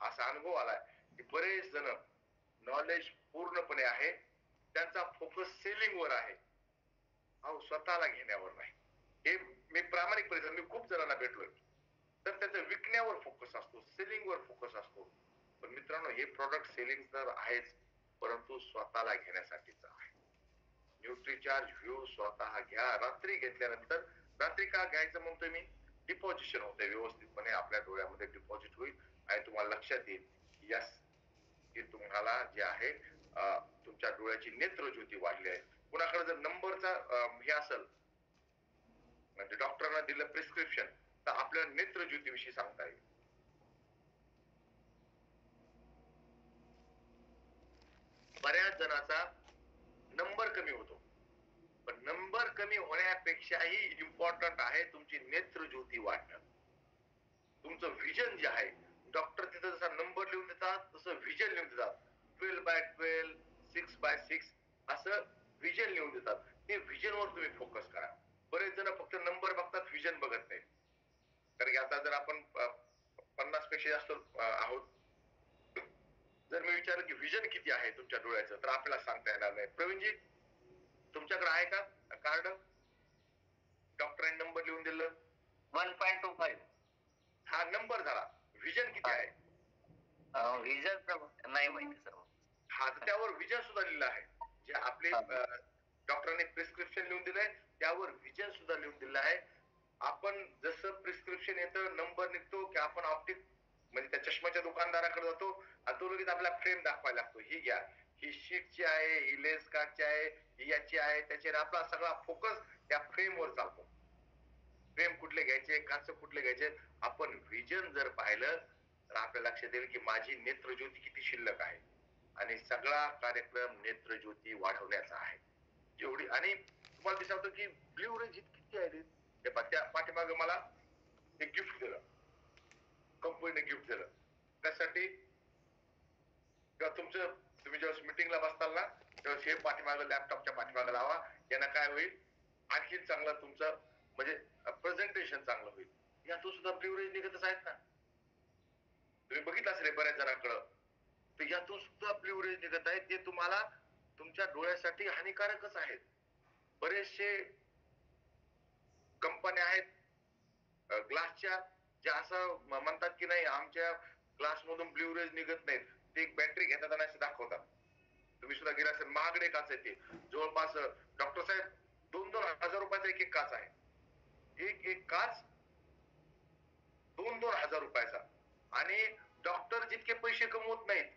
असा अनुभव आलाय की बरेच जण नॉलेज पूर्णपणे आहे, त्यांचा फोकस सेलिंग वर आहे, अहो स्वतःला घेण्यावर नाही. हे मी प्रामाणिकपणे, मी खूप जणांना भेटलोय, तर त्याचं विकण्यावर फोकस असतो, सेलिंग वर फोकस असतो. पण मित्रांनो, हे प्रोडक्ट सेलिंग तर आहेच, परंतु स्वतःला घेण्यासाठीच आहे. न्यूट्रिचार्ज व्ह्यू स्वतः घ्या. रात्री घेतल्यानंतर, रात्री का घ्यायचं म्हणतोय मी, डिपॉझिशन होते व्यवस्थितपणे, आपल्या डोळ्यामध्ये डिपॉझिट होईल आणि तुम्हाला लक्षात येईल यस की तुम्हाला जे आहे तुमच्या डोळ्याची नेत्रज्योती वाढली आहे. कुणाकडे जर नंबरचा हे असेल, म्हणजे डॉक्टरांना दिलं प्रिस्क्रिप्शन, तर आपल्या नेत्रज्योतीविषयी सांगता येईल. बऱ्याच जणांचा नंबर कमी होतो, पण नंबर कमी होण्यापेक्षाही इम्पॉर्टंट आहे तुमची नेत्रज्योती वाढणं. तुमचं व्हिजन जे आहे, डॉक्टर तिथं जसा नंबर लिहून देतात तसं व्हिजन लिहून देतात. 12/12, 6/6 असं व्हिजन लिहून देतात. ते व्हिजन वर तुम्ही फोकस करा. बरेच जण फक्त नंबर बघतात, व्हिजन बघत नाही. कारण की आता जर आपण 50 पेक्षा जास्त आहोत, जर मी विचारलं की व्हिजन किती आहे तुमच्या डोळ्याचं, तर आपल्याला सांगता येणार नाही. प्रवीणजी, तुमच्याकडे आहे का कार्ड? डॉक्टरांनी नंबर लिहून दिलं 1.25. हा नंबर झाला. व्हिजन किती आहे? व्हिजन नाही माहिती सर. हा, तर त्यावर व्हिजन सुद्धा लिहिलं आहे. जे आपले डॉक्टरांनी प्रिस्क्रिप्शन लिहून दिलंय त्यावर व्हिजन सुद्धा लिहून दिलं आहे. आपण जसं प्रिस्क्रिप्शन येतं, नंबर निघतो की आपण ऑप्टिक म्हणजे त्या चष्म्याच्या दुकानदाराकडे जातो आणि तो लगेच आपल्याला फ्रेम दाखवायला लागतो, ही घ्या, ही शीटची आहे, ही लेन्स कार्डची आहे, ही याची आहे, त्याच्यावर आपला सगळा फोकस त्या फ्रेमवर चालतो. फ्रेम कुठले घ्यायचे, काच कुठले घ्यायचे. आपण व्हिजन जर पाहिलं तर आपल्या लक्षात येईल की माझी नेत्रज्योती किती शिल्लक आहे, आणि सगळा कार्यक्रम नेत्रज्योती वाढवण्याचा आहे. जेवढी, आणि तुम्हाला दिसतं की ब्ल्यू रेज किती आहे, ते त्या पाठीमागे मला एक गिफ्ट दिलं, कंपनीने गिफ्ट दिलं. त्यासाठी तुमचं तुम्ही ज्यावेळेस मिटिंगला बसताल ना त्यावेळेस हे पाठीमागे लॅपटॉपच्या पाठीमागे लावा. यानं काय होईल आणखी चांगलं तुमचं म्हणजे प्रेझेंटेशन चांगलं होईल. यातून सुद्धा ब्ल्युरेज निघतच आहेत ना, तुम्ही बघितलं असेल बऱ्याच जणांकडं. तर यातून सुद्धा ब्ल्युरेज निघत आहेत ते तुम्हाला तुमच्या डोळ्यासाठी हानिकारकच आहेत. बरेचसे कंपन्या आहेत ग्लासच्या ज्या असं म्हणतात की नाही आमच्या ग्लास मधून ब्ल्युरेज निघत नाहीत. ते एक बॅटरी घेतात आणि असे दाखवतात. तुम्ही सुद्धा गेला असेल, महागडे काच आहे ते, जवळपास डॉक्टर साहेब 2,000 रुपयाचा एक एक काच आहे. एक एक काच 2,000 रुपयाचा. आणि डॉक्टर जितके पैसे कमवत नाहीत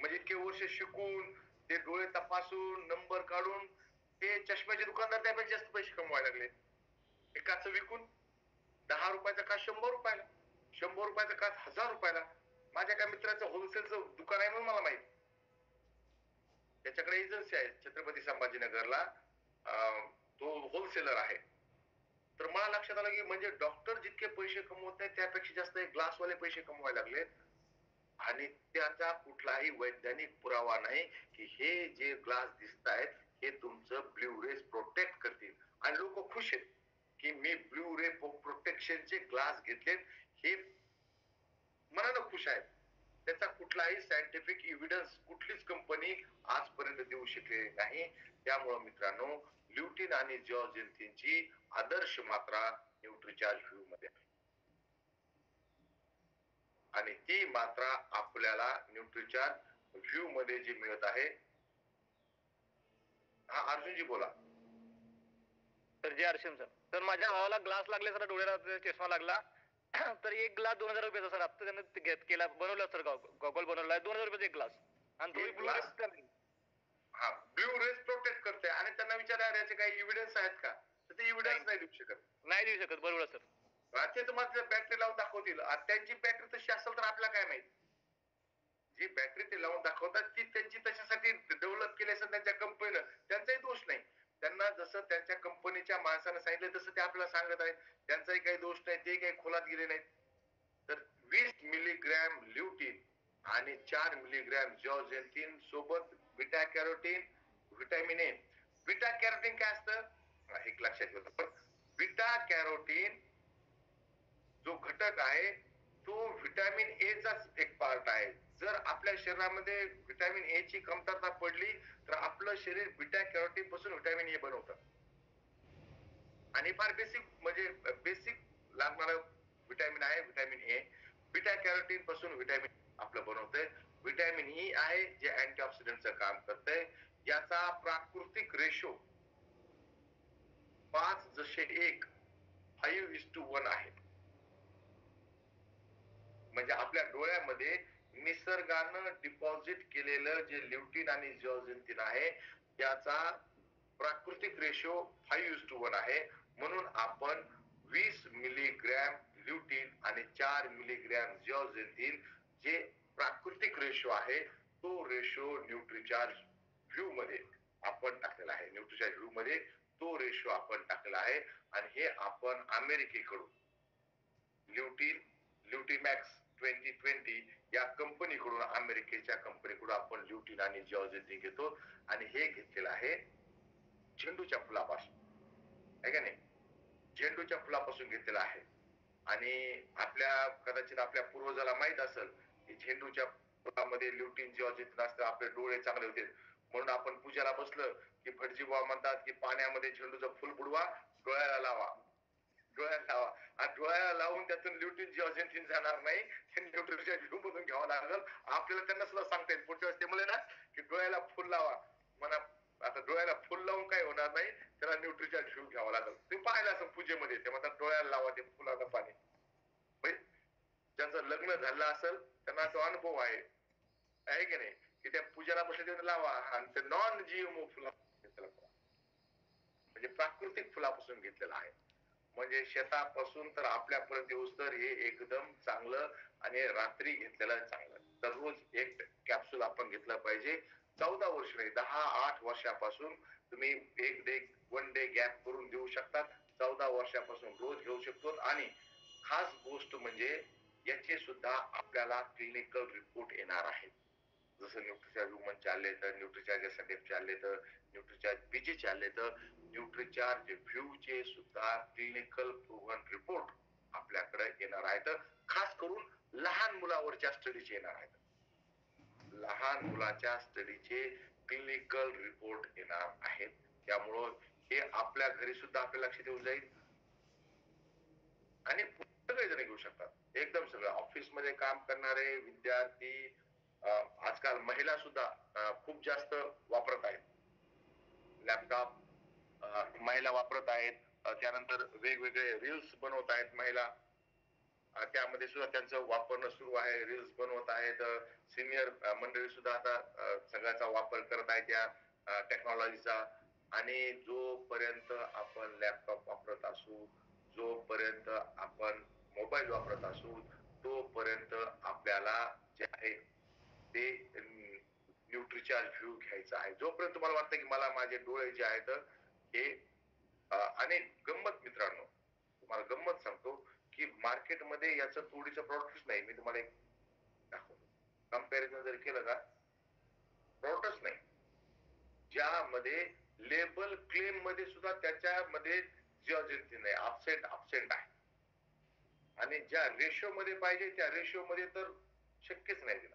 म्हणजे इतके वर्ष शिकून ते डोळे तपासून नंबर काढून ते चष्म्याचे दुकानदार त्यापेक्षा जास्त पैसे कमवायला लागले. एकाच विकून 10 रुपयाचा काच 100 रुपयाला, 100 रुपयाचा काच 1000 रुपयाला. माझ्या एका मित्राचं होलसेलचं दुकान आहे म्हणून मला माहित. त्याच्याकडे एजन्सी आहे छत्रपती संभाजीनगरला, तो होलसेलर आहे. तर मला लक्षात आलं की म्हणजे डॉक्टर जितके पैसे कमवत नाही त्यापेक्षा जास्त ग्लासवाले पैसे कमवायला लागलेत. आणि त्याचा कुठलाही वैज्ञानिक पुरावा नाही की हे जे ग्लास दिसत आहेत हे तुमचं ब्ल्यू रेज प्रोटेक्ट करतील. आणि लोक खुश आहेत की मी ब्ल्यू रे प्रोटेक्शनचे ग्लास घेतलेत, हे मनानं खुश आहेत. त्याचा कुठलाही सायंटिफिक एव्हिडन्स कुठलीच कंपनी आजपर्यंत देऊ शकलेली नाही. त्यामुळे मित्रांनो ल्युटिन आणि जिओजेन्थिनची आदर्श मात्रा न्यूट्रिचार्ज व्ह्यू मध्ये आहे. आणि ती मात्रा आपल्याला न्यूट्रिचार्ज व्ह्यू मध्ये जी मिळत आहे. हा अर्जुनजी बोला. तर जे अर्शम सर, तर माझ्या भावाला ग्लास लागले सर, डोळ्याला चष्मा लागला. तर एक ग्लास 2,000 रुपयाचा सर. आता त्यानं केला, बनवला सर, गॉगल बनवला 2,000 रुपयाचा एक ग्लास. आणि तो ब्लू रेज हा ब्ल्यू रेज प्रोटेक्ट करते. आणि त्यांना विचारणार याचे काही एव्हिडन्स आहेत का, तर ते एव्हिडन्स नाही देऊ शकत. नाही देऊ शकत, बरोबर सर. ते तुम्हाला बॅटरी लावून दाखवतील. त्यांची बॅटरी तशी असेल तर आपल्याला काय माहित. जी बॅटरी ते लावून दाखवतात ती त्यांची तशासाठी डेव्हलप केली असेल त्यांच्या कंपनीनं, त्यांचाही दोष नाही. त्यांना जसं त्यांच्या कंपनीच्या माणसानं सांगितलं तसं ते आपल्याला सांगत आहेत. त्यांचाही काही दोष नाही, ते काही खोलात गेले नाहीत. तर 20 मिलीग्रॅम ल्युटिन आणि 4 मिलीग्रॅम जिओजेन्थिन सोबत beta carotene, vitamin A. Beta carotene काय असतं एक लक्षात ठेवा. पण बीटा कॅरोटीन जो घटक आहे तो व्हिटॅमिन ए चाच एक पार्ट आहे. जर आपल्या शरीरामध्ये व्हिटॅमिन ए ची कमतरता पडली तर आपलं शरीर बीटा कॅरोटीन पासून व्हिटॅमिन ए बनवतं. आणि फार बेसिक म्हणजे बेसिक लागणारं व्हिटॅमिन आहे व्हिटॅमिन ए. बीटा कॅरोटीन पासून व्हिटॅमिन आपलं बनवतंय. व्हिटॅमिन ई आहे जे अँटीऑक्सिडंटचं काम करतंय. याचा प्राकृतिक रेशो 5:1 5:1 आहे. म्हणजे आपल्या डोळ्यामध्ये निसर्गानं डिपॉझिट केलेलं जे ल्युटिन आणि जिओजेन्थिन आहे त्याचा प्राकृतिक रेशो 5:1 आहे. म्हणून आपण 20 मिलीग्रॅम ल्युटिन आणि 4 मिलीग्रॅम जिओजेन्थिन जे प्राकृतिक रेशो आहे तो रेशो न्यूट्रिचार्ज व्ह्यू मध्ये आपण टाकलेला आहे. न्यूट्रिचार्ज व्ह्यू मध्ये तो रेशो आपण टाकलेला आहे. आणि हे आपण अमेरिकेकडून ल्युटिमॅक्स 2020 या कंपनीकडून, अमेरिकेच्या कंपनीकडून आपण ल्युटिन आणि जिओजेन्थिन घेतो. आणि हे घेतलेलं आहे झेंडूच्या फुलापासून, आहे का नाही, झेंडूच्या फुलापासून घेतलेलं आहे. आणि आपल्या कदाचित आपल्या पूर्वजाला माहित असेल की झेंडूच्या फुलामध्ये ल्युटिन जिओजेन्थिन असतं, आपले डोळे चांगले होते. म्हणून आपण पूजेला बसलं की भटजी बाबा म्हणतात की पाण्यामध्ये झेंडूचं फुल बुडवा, डोळ्याला लावा, डोळ्याला लावा. आणि डोळ्याला लावून त्यातून ल्युटिन जिओजेन्थिन जाणार नाही, ते न्यूट्रिशन व्ह्यू मधून घ्यावं लागेल. आपल्याला त्यांना सुद्धा सांगता येईल. पुढच्या वेळेस ते म्हणले ना की डोळ्याला फुल लावा, म्हणा आता डोळ्याला फुल लावून काय होणार नाही, त्याला न्यूट्रिशन व्ह्यू घ्यावं लागेल. तुम्ही पाहिलं असं पूजेमध्ये ते म्हणतात डोळ्याला लावा ते फुलाचं पाणी. ज्यांचं लग्न झालं असेल त्यांना तो अनुभव आहे की नाही, की त्या पूजेला बसले ते लावा. आणि ते नॉन जीएमओ फुला म्हणजे प्राकृतिक फुलापासून घेतलेलं आहे. म्हणजे शेतापासून तर आपल्यापर्यंत येऊस तर हे एकदम चांगलं. आणि रात्री घेतलेलं चांगलं. दररोज एक कॅप्सूल आपण घेतलं पाहिजे. 14 वर्ष नाही, 10-8 वर्षापासून तुम्ही 1 डे गॅप करून देऊ शकतात. 14 वर्षापासून रोज घेऊ शकतो. आणि खास गोष्ट म्हणजे याचे सुद्धा आपल्याला क्लिनिकल रिपोर्ट येणार आहेत. जसं न्यूट्रिचार्ज वुमन चालले तर न्यूट्रिचार्ज एसएनएफ चालले तर न्यूट्रिचार्ज बीजी चालले तर न्यूट्रिचार्ज व्ह्यूचे सुद्धा क्लिनिकल प्रूव्हन रिपोर्ट आपल्याकडे येणार आहेत. खास करून लहान मुलावरच्या स्टडीज येणार आहेत. लहान मुलाच्या स्टडीचे क्लिनिकल रिपोर्ट येणार आहेत. त्यामुळं हे आपल्या घरी सुद्धा आपल्या लक्षात येऊन जाईल आणि सगळेजण घेऊ शकतात. एकदम सगळं ऑफिस मध्ये काम करणारे विद्यार्थी, आजकाल महिला सुद्धा खूप जास्त वापरत आहेत लॅपटॉप. महिला वापरत आहेत. त्यानंतर वेगवेगळे रील्स बनवत आहेत महिला. त्यामध्ये सुद्धा त्यांचं वापरणं सुरू आहे. रील्स बनवत आहेत. सिनियर मंडळी सुद्धा आता सगळ्याचा वापर करत आहेत त्या टेक्नॉलॉजीचा. आणि जोपर्यंत आपण लॅपटॉप वापरत असू, जोपर्यंत आपण मोबाईल वापरत असू, तोपर्यंत आपल्याला जे आहे ते न्यूट्रिचार्ज व्ह्यू घ्यायचा आहे. जोपर्यंत तुम्हाला वाटतं की मला माझे डोळे जे आहेत हे आणि गंमत मित्रांनो, तुम्हाला गंमत सांगतो की मार्केटमध्ये याचं तोडीचं प्रॉडक्टच नाही. मी तुम्हाला एक दाखवतो. कंपॅरिझन जर केलं का, प्रॉडक्टच नाही ज्यामध्ये लेबल क्लेम मध्ये सुद्धा त्याच्यामध्ये जिओजेन्सिन नाही, absent आहे. आणि ज्या रेशो मध्ये पाहिजे त्या रेशो मध्ये तर शक्यच नाही दिला.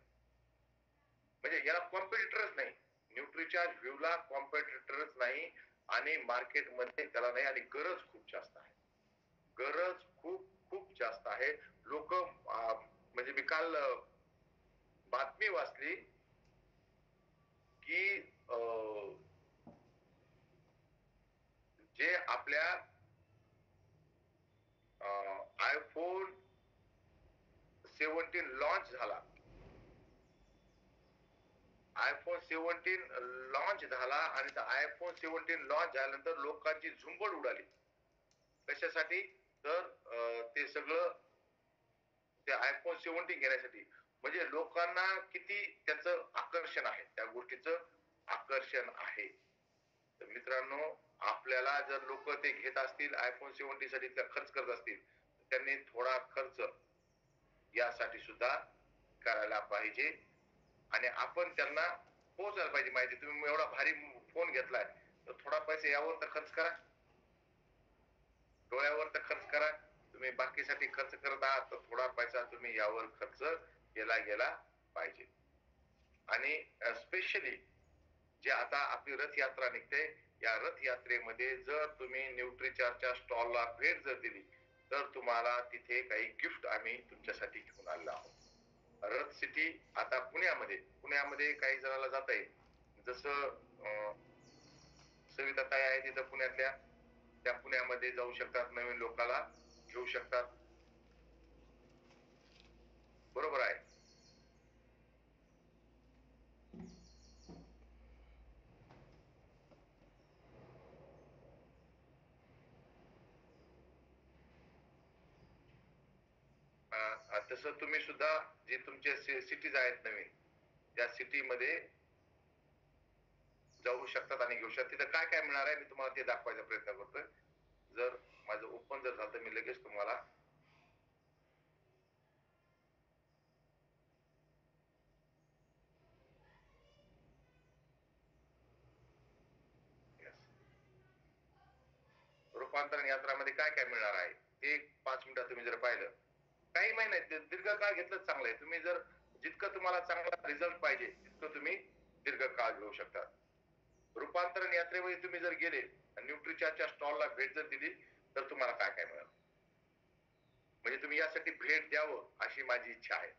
म्हणजे याला कॉम्पिटिटरच नाही. न्यूट्रिचार्ज व्ह्यूला कॉम्पिटिटरच नाही आणि मार्केटमध्ये त्याला नाही. आणि गरज खूप जास्त आहे. गरज खूप खूप जास्त आहे. लोक म्हणजे मी काल बातमी वाचली की जे आपल्या आयफोन 17 लॉन्च झाला, आयफोन 17 लॉन्च झाला आणि त्या आयफोन 17 लॉन्च झाल्यानंतर लोकांची झुंबड उडाली. कशासाठी? तर ते सगळं ते आयफोन 17 घेण्यासाठी. म्हणजे लोकांना किती त्याचं आकर्षण आहे, त्या गोष्टीचं आकर्षण आहे. तर मित्रांनो, आपल्याला जर लोक ते घेत असतील आयफोन 17 साठी खर्च करत असतील, त्यांनी थोडा खर्च यासाठी सुद्धा करायला पाहिजे. आणि आपण त्यांना पोहोचायला पाहिजे माहिती. तुम्ही एवढा भारी फोन घेतलाय तर थोडा पैसे यावर तर खर्च करा, डोळ्यावर तर खर्च करा. तुम्ही बाकीसाठी खर्च करत आहात तर थोडा पैसा तुम्ही यावर खर्च केला गेला पाहिजे. आणि स्पेशली जे आता आपली रथयात्रा निघते, या रथयात्रेमध्ये जर तुम्ही न्यूट्रिचार्जच्या स्टॉलला भेट जर दिली तर तुम्हाला तिथे काही गिफ्ट आम्ही तुमच्यासाठी घेऊन आलेलो आहोत. रथ सिटी आता पुण्यामध्ये काही जणांना जाता येईल. जसं सविताताई आहे तिथं पुण्यातल्या, त्या पुण्यामध्ये जाऊ शकतात, नवीन लोकांना घेऊ शकतात. बरोबर आहे. तसं तुम्ही सुद्धा जे तुमचे सिटीज आहेत नवीन, त्या सिटी मध्ये जाऊ शकतात आणि घेऊ शकतात. तिथं काय काय मिळणार आहे मी तुम्हाला ते दाखवायचा प्रयत्न करतोय. जर माझं ओपन जर झालं तर मी लगेच तुम्हाला रूपांतरण यात्रामध्ये काय काय मिळणार आहे ते 5 मिनिटात तुम्ही जर पाहिलं, काही महिने दीर्घकाळ घेतलं चांगलं आहे. तुम्ही जर जितकं तुम्हाला चांगला रिझल्ट पाहिजे तितकं तुम्ही दीर्घकाळ घेऊ शकता. रूपांतरण यात्रेमध्ये तुम्ही जर गेले आणि न्यूट्रिचार्जच्या स्टॉलला भेट जर दिली तर तुम्हाला काय काय मिळेल, म्हणजे तुम्ही यासाठी भेट द्यावं अशी माझी इच्छा आहे.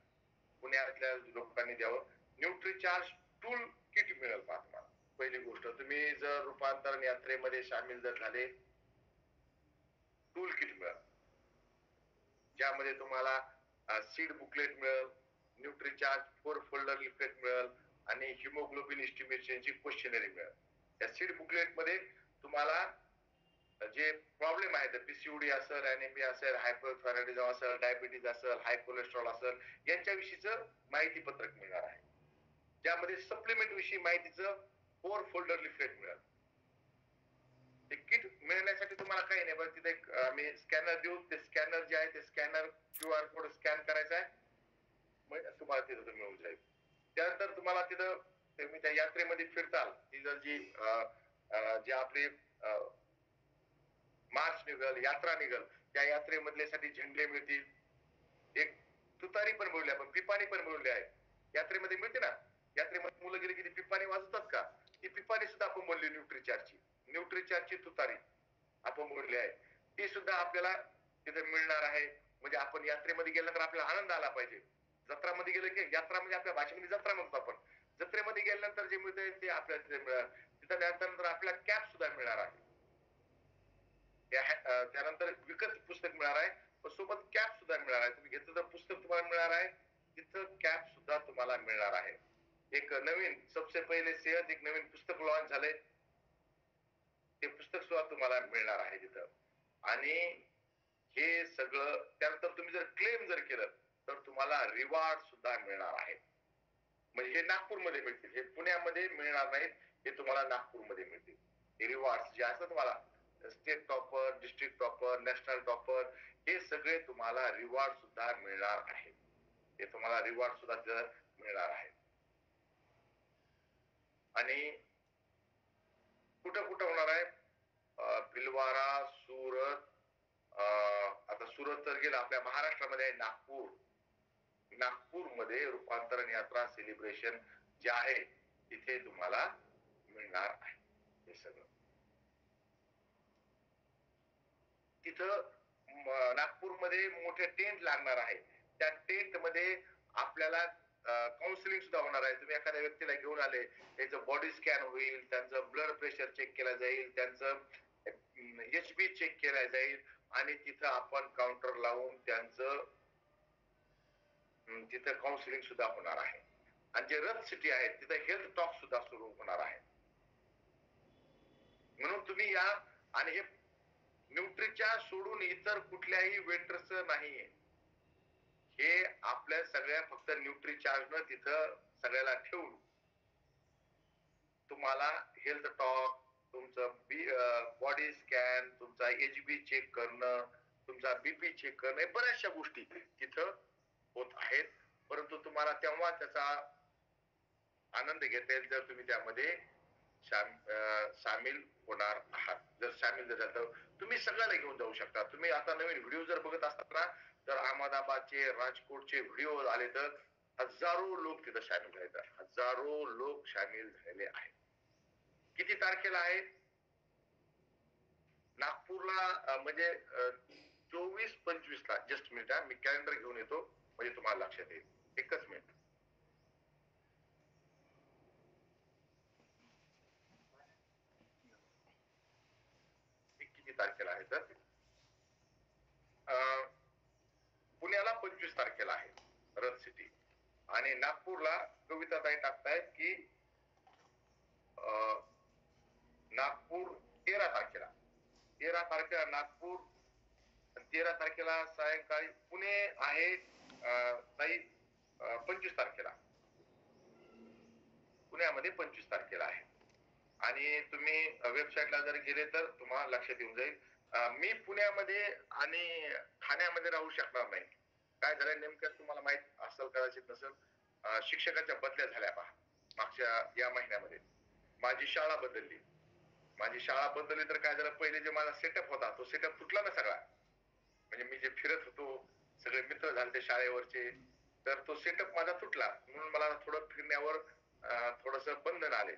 पुण्यातल्या लोकांनी द्यावं. न्यूट्रिचार्ज टूल किट मिळेल पहा तुम्हाला. पहिली गोष्ट, तुम्ही जर रूपांतरण यात्रेमध्ये सामील जर झाले, टूल किट मिळेल ज्यामध्ये तुम्हाला सीड बुकलेट मिळेल, न्यूट्रिचार्ज 4 फोल्डर लिफलेट मिळेल आणि हिमोग्लोबिन एस्टिमेशनची क्वेश्चनरी मिळेल. या सीड बुकलेट मध्ये तुम्हाला जे प्रॉब्लेम आहेत, पीसीओडी असेल, अॅनिमिया असेल, हायपोथायरॉइडिझम असेल, डायबिटीज असेल, हाय कोलेस्ट्रॉल असेल, यांच्याविषयीचं माहिती पत्रक मिळणार आहे. ज्यामध्ये सप्लिमेंट विषयी माहितीचं 4 फोल्डर लिफलेट मिळेल. ते किट मिळण्यासाठी तुम्हाला काही नाही, बरं तिथे एक आम्ही स्कॅनर देऊ, ते स्कॅनर जे आहे ते स्कॅनर QR कोड स्कॅन करायचा आहे, मग तुम्हाला तिथं मिळून जाईल. त्यानंतर तुम्हाला तिथं तुम्ही त्या यात्रेमध्ये फिरताल, तिथं जी जे आपले मार्च निघल, यात्रा निघल, त्या यात्रेमधल्यासाठी झेंडे मिळतील, एक तुतारी पण मिळवली, आपण पिपाणी पण मिळवली आहे. यात्रेमध्ये मिळते ना, यात्रेमध्ये मुलं गेली की ती पिपाणी वाजवतात का, ती पिपाणी सुद्धा आपण बोलली न्यूट्रीचार्जची तुतारी आपण बोलली आहे, ती सुद्धा आपल्याला तिथे मिळणार आहे. म्हणजे आपण यात्रेमध्ये गेल्यानंतर आपल्याला आनंद आला पाहिजे. जत्रामध्ये गेलं की, यात्रा म्हणजे आपल्या भाषेमध्ये जत्रा म्हणतो आपण, जत्रेमध्ये गेल्यानंतर जे मिळते ते आपल्याला तिथे मिळणार. तिथं त्यानंतर आपल्याला कॅप सुद्धा मिळणार आहे. त्यानंतर विकत पुस्तक मिळणार आहे, सोबत कॅप सुद्धा मिळणार आहे. तुम्ही घेतलं तर पुस्तक तुम्हाला मिळणार आहे, तिथं कॅप सुद्धा तुम्हाला मिळणार आहे. एक नवीन सबसे पहिले सेहत एक नवीन पुस्तक लॉन्च झालंय, ते पुस्तक सुद्धा तुम्हाला मिळणार आहे तिथं. आणि हे सगळं त्यानंतर तुम्ही जर क्लेम जर केलं तर तुम्हाला रिवॉर्ड सुद्धा मिळणार आहे. म्हणजे हे नागपूरमध्ये मिळतील, हे पुण्यामध्ये मिळणार नाहीत, हे तुम्हाला नागपूरमध्ये मिळतील. हे रिवॉर्ड जे असतात तुम्हाला, state topper, district topper, national topper, हे सगळे तुम्हाला रिवॉर्ड सुद्धा मिळणार आहे. हे तुम्हाला रिवॉर्ड सुद्धा मिळणार आहे. आणि कुठं कुठं होणार आहे, भिलवारा, सुरत, आता सुरत तर गेलं, आपल्या महाराष्ट्रामध्ये आहे नागपूर. नागपूरमध्ये रूपांतरण यात्रा सेलिब्रेशन जे आहे तिथे तुम्हाला मिळणार आहे. हे सगळं तिथं नागपूरमध्ये मोठे टेंट लागणार आहे. त्या टेंट मध्ये आपल्याला काउन्सिलिंग सुद्धा होणार आहे. तुम्ही एखाद्या व्यक्तीला घेऊन आले, त्याचं बॉडी स्कॅन होईल, त्यांचं ब्लड प्रेशर चेक केलं जाईल, त्यांचं HB चेक केलं जाईल, आणि तिथं आपण काउंटर लावून त्यांचं तिथं काउन्सिलिंग सुद्धा होणार आहे. आणि जे रथ सिटी आहे तिथं हेल्थ टॉक सुद्धा सुरू होणार आहे. म्हणून तुम्ही या, आणि हे न्यूट्रीच्या सोडून इतर कुठल्याही वेटर्स नाहीये, हे आपल्या सगळ्या फक्त न्यूट्रीचार्जनं तिथं सगळ्याला ठेवून तुम्हाला हेल्थ टॉक, तुमचं बॉडी स्कॅन, तुमचा HB चेक करणं, तुमचा BP चेक करणं, हे बऱ्याचशा गोष्टी तिथं होत आहेत. परंतु तुम्हाला तेव्हा त्याचा आनंद घेता येईल जर तुम्ही त्यामध्ये सामील होणार आहात. जर सामील झाला तर तुम्ही सगळ्याला घेऊन जाऊ शकता. तुम्ही आता नवीन व्हिडिओ जर बघत असतात ना, तर अहमदाबादचे, राजकोटचे व्हिडिओ आले तर हजारो लोक तिथं सामील झाले, हजारो लोक सामील झालेले आहेत. किती तारखेला आहे नागपूरला, म्हणजे 24-25 ला. जस्ट मिनिट, मी कॅलेंडर घेऊन येतो म्हणजे तुम्हाला लक्षात येईल. एकच मिनिट. किती तारखेला आहे तर पुण्याला 25 तारखेला आहे रथ सिटी, आणि नागपूरला कविताताई टाकतायत की नागपूर 13 तारखेला. 13 तारखेला नागपूर, 13 तारखेला सायंकाळी पुणे आहे ताई 25 तारखेला. पुण्यामध्ये 25 तारखेला आहे. आणि तुम्ही वेबसाईटला जर गेले तर तुम्हाला लक्षात येऊन जाईल. मी पुण्यामध्ये आणि ठाण्यामध्ये राहू शकणार नाही. काय झालंय नेमकं तुम्हाला माहित असेल, कदाचित नसेल, शिक्षकाच्या बदल्या झाल्या पहा मागच्या या महिन्यामध्ये. माझी शाळा बदलली. तर काय झालं, पहिले जे माझा सेटअप होता तो सेटअप तुटला ना सगळा. म्हणजे मी जे फिरत होतो, सगळे मित्र झाले शाळेवरचे, तर तो सेटअप माझा तुटला. म्हणून मला थोडं फिरण्यावर थोडस बंधन आले,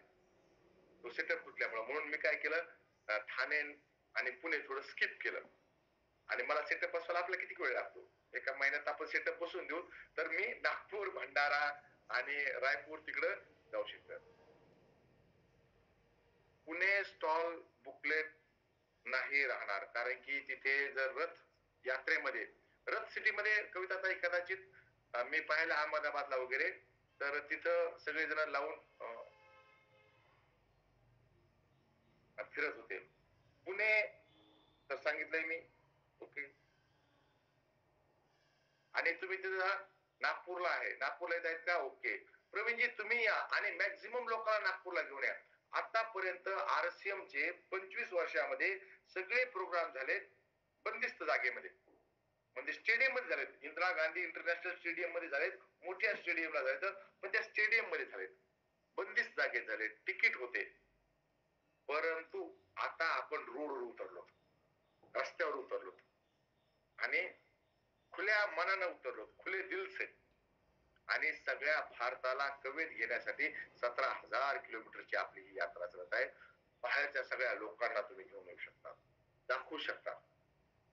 तो सेटअप तुटल्यामुळे. म्हणून मी काय केलं, ठाणे आणि पुणे थोडं स्किप केलं. आणि मला सेटअप बसवायला आपला किती वेळ लागतो, एका महिन्यात आपण सेटअप बसून देऊ, तर मी नागपूर, भंडारा आणि रायपूर तिकडं जाऊ शकतो. पुणे स्टॉल बुकलेट नाही राहणार, कारण की तिथे जर रथ यात्रेमध्ये, रथ सिटीमध्ये कविताताई कदाचित मी पाहिलं अहमदाबादला वगैरे, तर तिथं सगळेजण लावून फिरत होते. पुणे तर सांगितलंय मी, ओके. आणि तुम्ही तिथं नागपूरला आहे, नागपूरला येत आहेत का, ओके. प्रवीणजी तुम्ही या आणि मॅक्झिमम लोकांना नागपूरला घेऊन या. आतापर्यंत RCM चे 25 वर्षामध्ये सगळे प्रोग्राम झाले बंदिस्त जागेमध्ये, म्हणजे स्टेडियम मध्ये झालेत. इंदिरा गांधी इंटरनॅशनल स्टेडियम मध्ये झालेत, मोठ्या स्टेडियमला झालेत, पण त्या स्टेडियम मध्ये झालेत, बंदिस्त जागेत झाले, तिकीट होते. परंतु आता आपण रोडवर उतरलो, रस्त्यावर उतरलो आणि खुल्या मनानं उतरलो, खुले दिल से, आणि सगळ्या भारताला कवेत घेण्यासाठी 17,000 किलोमीटरची आपली ही यात्रा चालत आहे. बाहेरच्या सगळ्या लोकांना तुम्ही घेऊन येऊ शकता, दाखवू शकता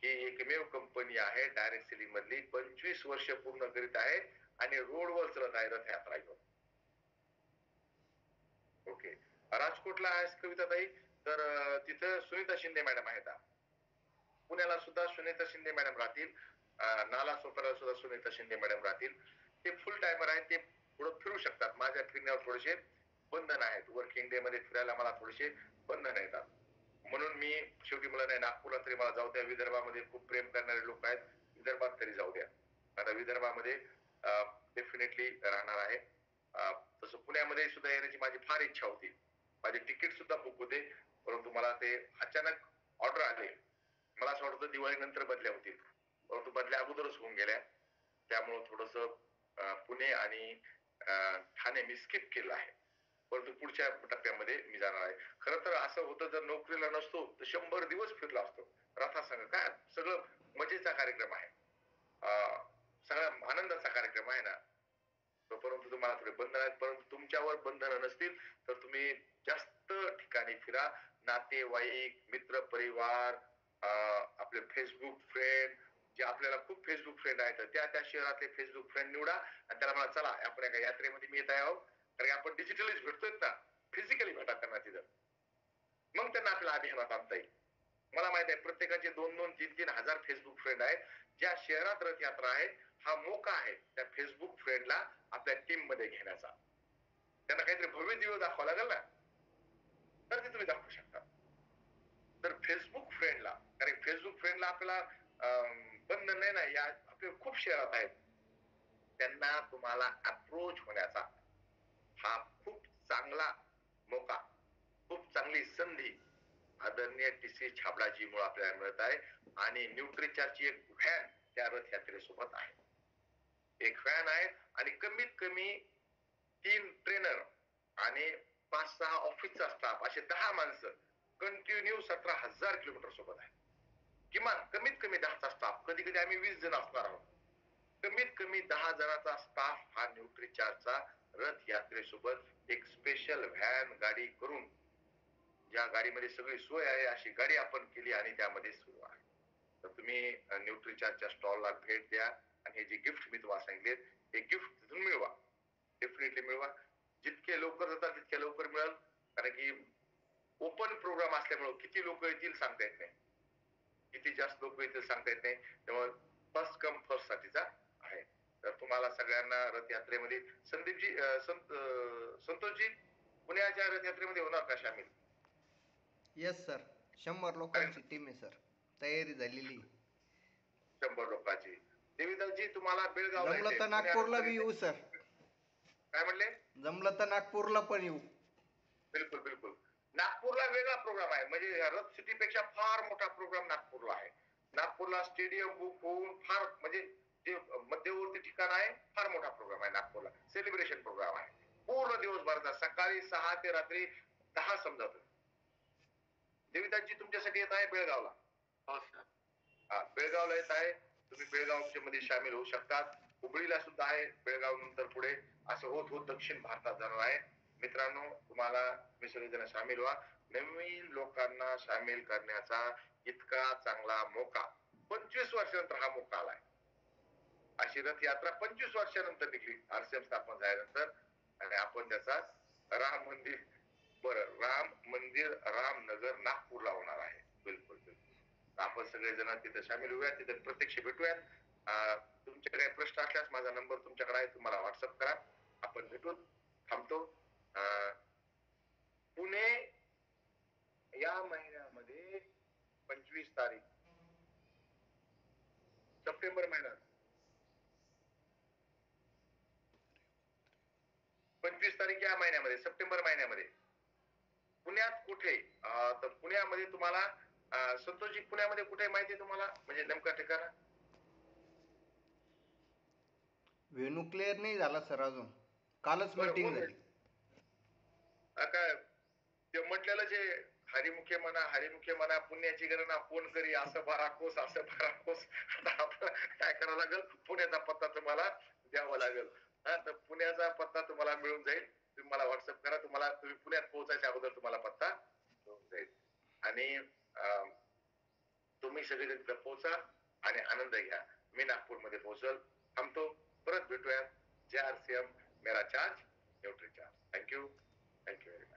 की एकमेव कंपनी आहे डायरेक्ट सेलिंग मधली, 25 वर्ष पूर्ण करीत आहे आणि रोडवर चलत आहे रथयात्रा घेऊन. ओके, राजकोटला आहे कविताताई, तर तिथं सुनीता शिंदे मॅडम आहेत. पुण्याला सुद्धा सुनीता शिंदे मॅडम राहतील, नाला सोपारा सुद्धा सुनीता शिंदे मॅडम राहतील. ते फुल टायमर आहेत, ते पुढे फिरू शकतात. माझ्या फिरण्यावर थोडेसे बंधन आहेत, वर्किंग डे मध्ये फिरायला मला थोडेसे बंधन येतात. म्हणून मी शेवटी मला नाही, नागपूरला तरी मला जाऊ द्या, विदर्भामध्ये खूप प्रेम करणारे लोक आहेत, विदर्भात तरी जाऊ द्या. आता विदर्भामध्ये डेफिनेटली राहणार आहे. तसं पुण्यामध्ये सुद्धा येण्याची माझी फार इच्छा होती, माझे तिकीट सुद्धा बुक होते, परंतु मला ते अचानक ऑर्डर आले. मला असं वाटतं दिवाळी नंतर बदल्या होतील, परंतु बदल्या अगोदरच होऊन गेल्या. त्यामुळं थोडस पुणे आणि ठाणे मी स्किप केलं आहे, परंतु पुढच्या टप्प्यामध्ये मी जाणार आहे. खरं तर असं होतं, जर नोकरीला नसतो तर 100 दिवस फिरला असतो रथासंग. काय सगळं मजेचा कार्यक्रम आहे, सगळा आनंदाचा कार्यक्रम आहे ना. परंतु तुम्हाला थोडे बंधन आहेत, परंतु तुमच्यावर बंधन नसतील तर तुम्ही जास्त ठिकाणी फिरा. नातेवाईक, मित्र परिवार, आपले फेसबुक फ्रेंड, जे आपल्याला खूप फेसबुक फ्रेंड आहेत, त्या त्या शहरातले फेसबुक फ्रेंड निवडा आणि त्याला मला चला आपण एका यात्रेमध्ये मी येत आहे आहोत, कारण आपण डिजिटलीच भेटतोय ना, फिजिकली भेटा त्यांना तिथं, मग त्यांना आपल्या अभियानात आणता येईल. मला माहित आहे प्रत्येकाचे 2-2, 3-3 हजार फेसबुक फ्रेंड आहेत. ज्या शहरात रथयात्रा आहे हा मोका आहे त्या फेसबुक फ्रेंडला आपल्या टीम मध्ये घेण्याचा. त्यांना काहीतरी भव्य दिवस दाखवा लागेल ना, तर ते तुम्ही दाखवू शकता. तर फेसबुक फ्रेंडला, कारण फेसबुक फ्रेंडला आपल्याला बंधन नाही ना, या आपले खूप शहरात आहेत, त्यांना तुम्हाला अप्रोच होण्याचा हा खूप चांगला मोका, खूप चांगली संधी आदरणीय TC छाबडाजीमुळे आपल्याला मिळत आहे. आणि न्यूट्रीचार्जची एक व्हॅन त्या रथयात्रेसोबत आहे, एक व्हॅन आहे आणि कमीत कमी 3 ट्रेनर आणि 5-6 ऑफिसचा स्टाफ, असे 10 माणसं कंटिन्यू 17,000 किलोमीटर सोबत आहे. किमान कमीत कमी 10चा स्टाफ, कधी कधी आम्ही 20 जण असणार आहोत. कमीत कमी 10 जणांचा स्टाफ हा न्यूट्रीचार्जचा रथ यात्रेसोबत एक स्पेशल व्हॅन गाडी करून, ज्या गाडीमध्ये सगळी सोय आहे अशी गाडी आपण केली आणि त्यामध्ये सुरू आहे. तर तुम्ही न्यूट्रीचार्जच्या स्टॉलला भेट द्या आणि हे जे गिफ्ट मी तुम्हाला सांगितले ते गिफ्ट तिथून मिळवा, डेफिनेटली मिळवा. जितके लवकर जातात तितके लवकर मिळेल, कारण की ओपन प्रोग्राम असल्यामुळे किती लोक येतील सांगता येत नाही, किती जास्त लोक येतील सांगता येत नाही. त्यामुळे फर्स्ट कम फर्स्ट साठीचा आहे. तर तुम्हाला सगळ्यांना रथयात्रेमध्ये संदीपजी, संतोषजी, पुण्याच्या रथयात्रेमध्ये होणार का सामील? येस सर, 100 लोकांची टीम आहे सर, तयारी झालेली. 100 लोकांची. देवीदासजी तुम्हाला बेळगाव जमलं तर नागपूरला बी येऊ सर. काय म्हणले? जमलं तर नागपूरला पण येऊ. बिलकुल बिलकुल. नागपूरला वेगळा प्रोग्राम आहे, म्हणजे रथ सिटी पेक्षा फार मोठा प्रोग्राम नागपूरला आहे. नागपूरला स्टेडियम बुक होऊन फार, म्हणजे जे मध्यवर्ती ठिकाण आहे, फार मोठा प्रोग्राम आहे नागपूरला. सेलिब्रेशन प्रोग्राम आहे पूर्ण दिवसभराचा, सकाळी 6 ते रात्री 10 समजा. देवीदासजी तुमच्यासाठी येत आहे बेळगावला. हो सर. हा, बेळगावला येत आहे, तुम्ही बेळगावच्या मध्ये सामील होऊ शकतात. हुबळीला सुद्धा आहे, बेळगाव नंतर पुढे असं होत होत दक्षिण भारतात जाणार आहे. मित्रांनो, तुम्हाला तुम्ही सगळेजण सामील व्हा. नवीन लोकांना सामील करण्याचा इतका चांगला मोका 25 वर्षानंतर हा मोका आलाय. अशी रथयात्रा 25 वर्षानंतर निघली RCM स्थापन झाल्यानंतर, आणि आपण त्याचा राम मंदिर, बरं राम मंदिर रामनगर नागपूरला होणार आहे. बिलकुल बिलकुल. आपण सगळेजण तिथे सामील होऊया, तिथे प्रत्यक्ष भेटूयात. तुमचे काही प्रश्न असल्यास माझा नंबर तुमच्याकडे आहे, तुम्हाला व्हॉट्सअप करा, आपण भेटू. थांबतो. पुणे या महिन्यामध्ये 25 तारीख सप्टेंबर महिन्यात, 25 तारीख या महिन्यामध्ये, सप्टेंबर महिन्यामध्ये पुण्यात कुठे तर पुण्यामध्ये तुम्हाला संतोषजी पुण्यामध्ये कुठे माहिती आहे तुम्हाला म्हणजे नेमकं ठिकाण? व्हेन्यू क्लिअर नाही झाला सर अजून, कालच बरं, मीटिंग होऊन झाली. काय ते म्हटलेलं जे हरिमुखे म्हणा पुण्याची गणना कोण करी असं बाराकोस आता आपलं काय करावं लागेल, पुण्याचा पत्ता तुम्हाला द्यावा लागेल. हा, तर पुण्याचा पत्ता तुम्हाला मिळून जाईल. तुम्ही मला व्हॉट्सअप करा, तुम्ही पुण्यात पोहोचायच्या अगोदर तुम्हाला पत्ता मिळून जाईल. आणि तुम्ही सगळे तिथे पोहोचा आणि आनंद घ्या. मी नागपूरमध्ये पोहोचल, थांबतो. परत भेटूया. जय RCM, मेरा charge nutri charge. Thank you very much.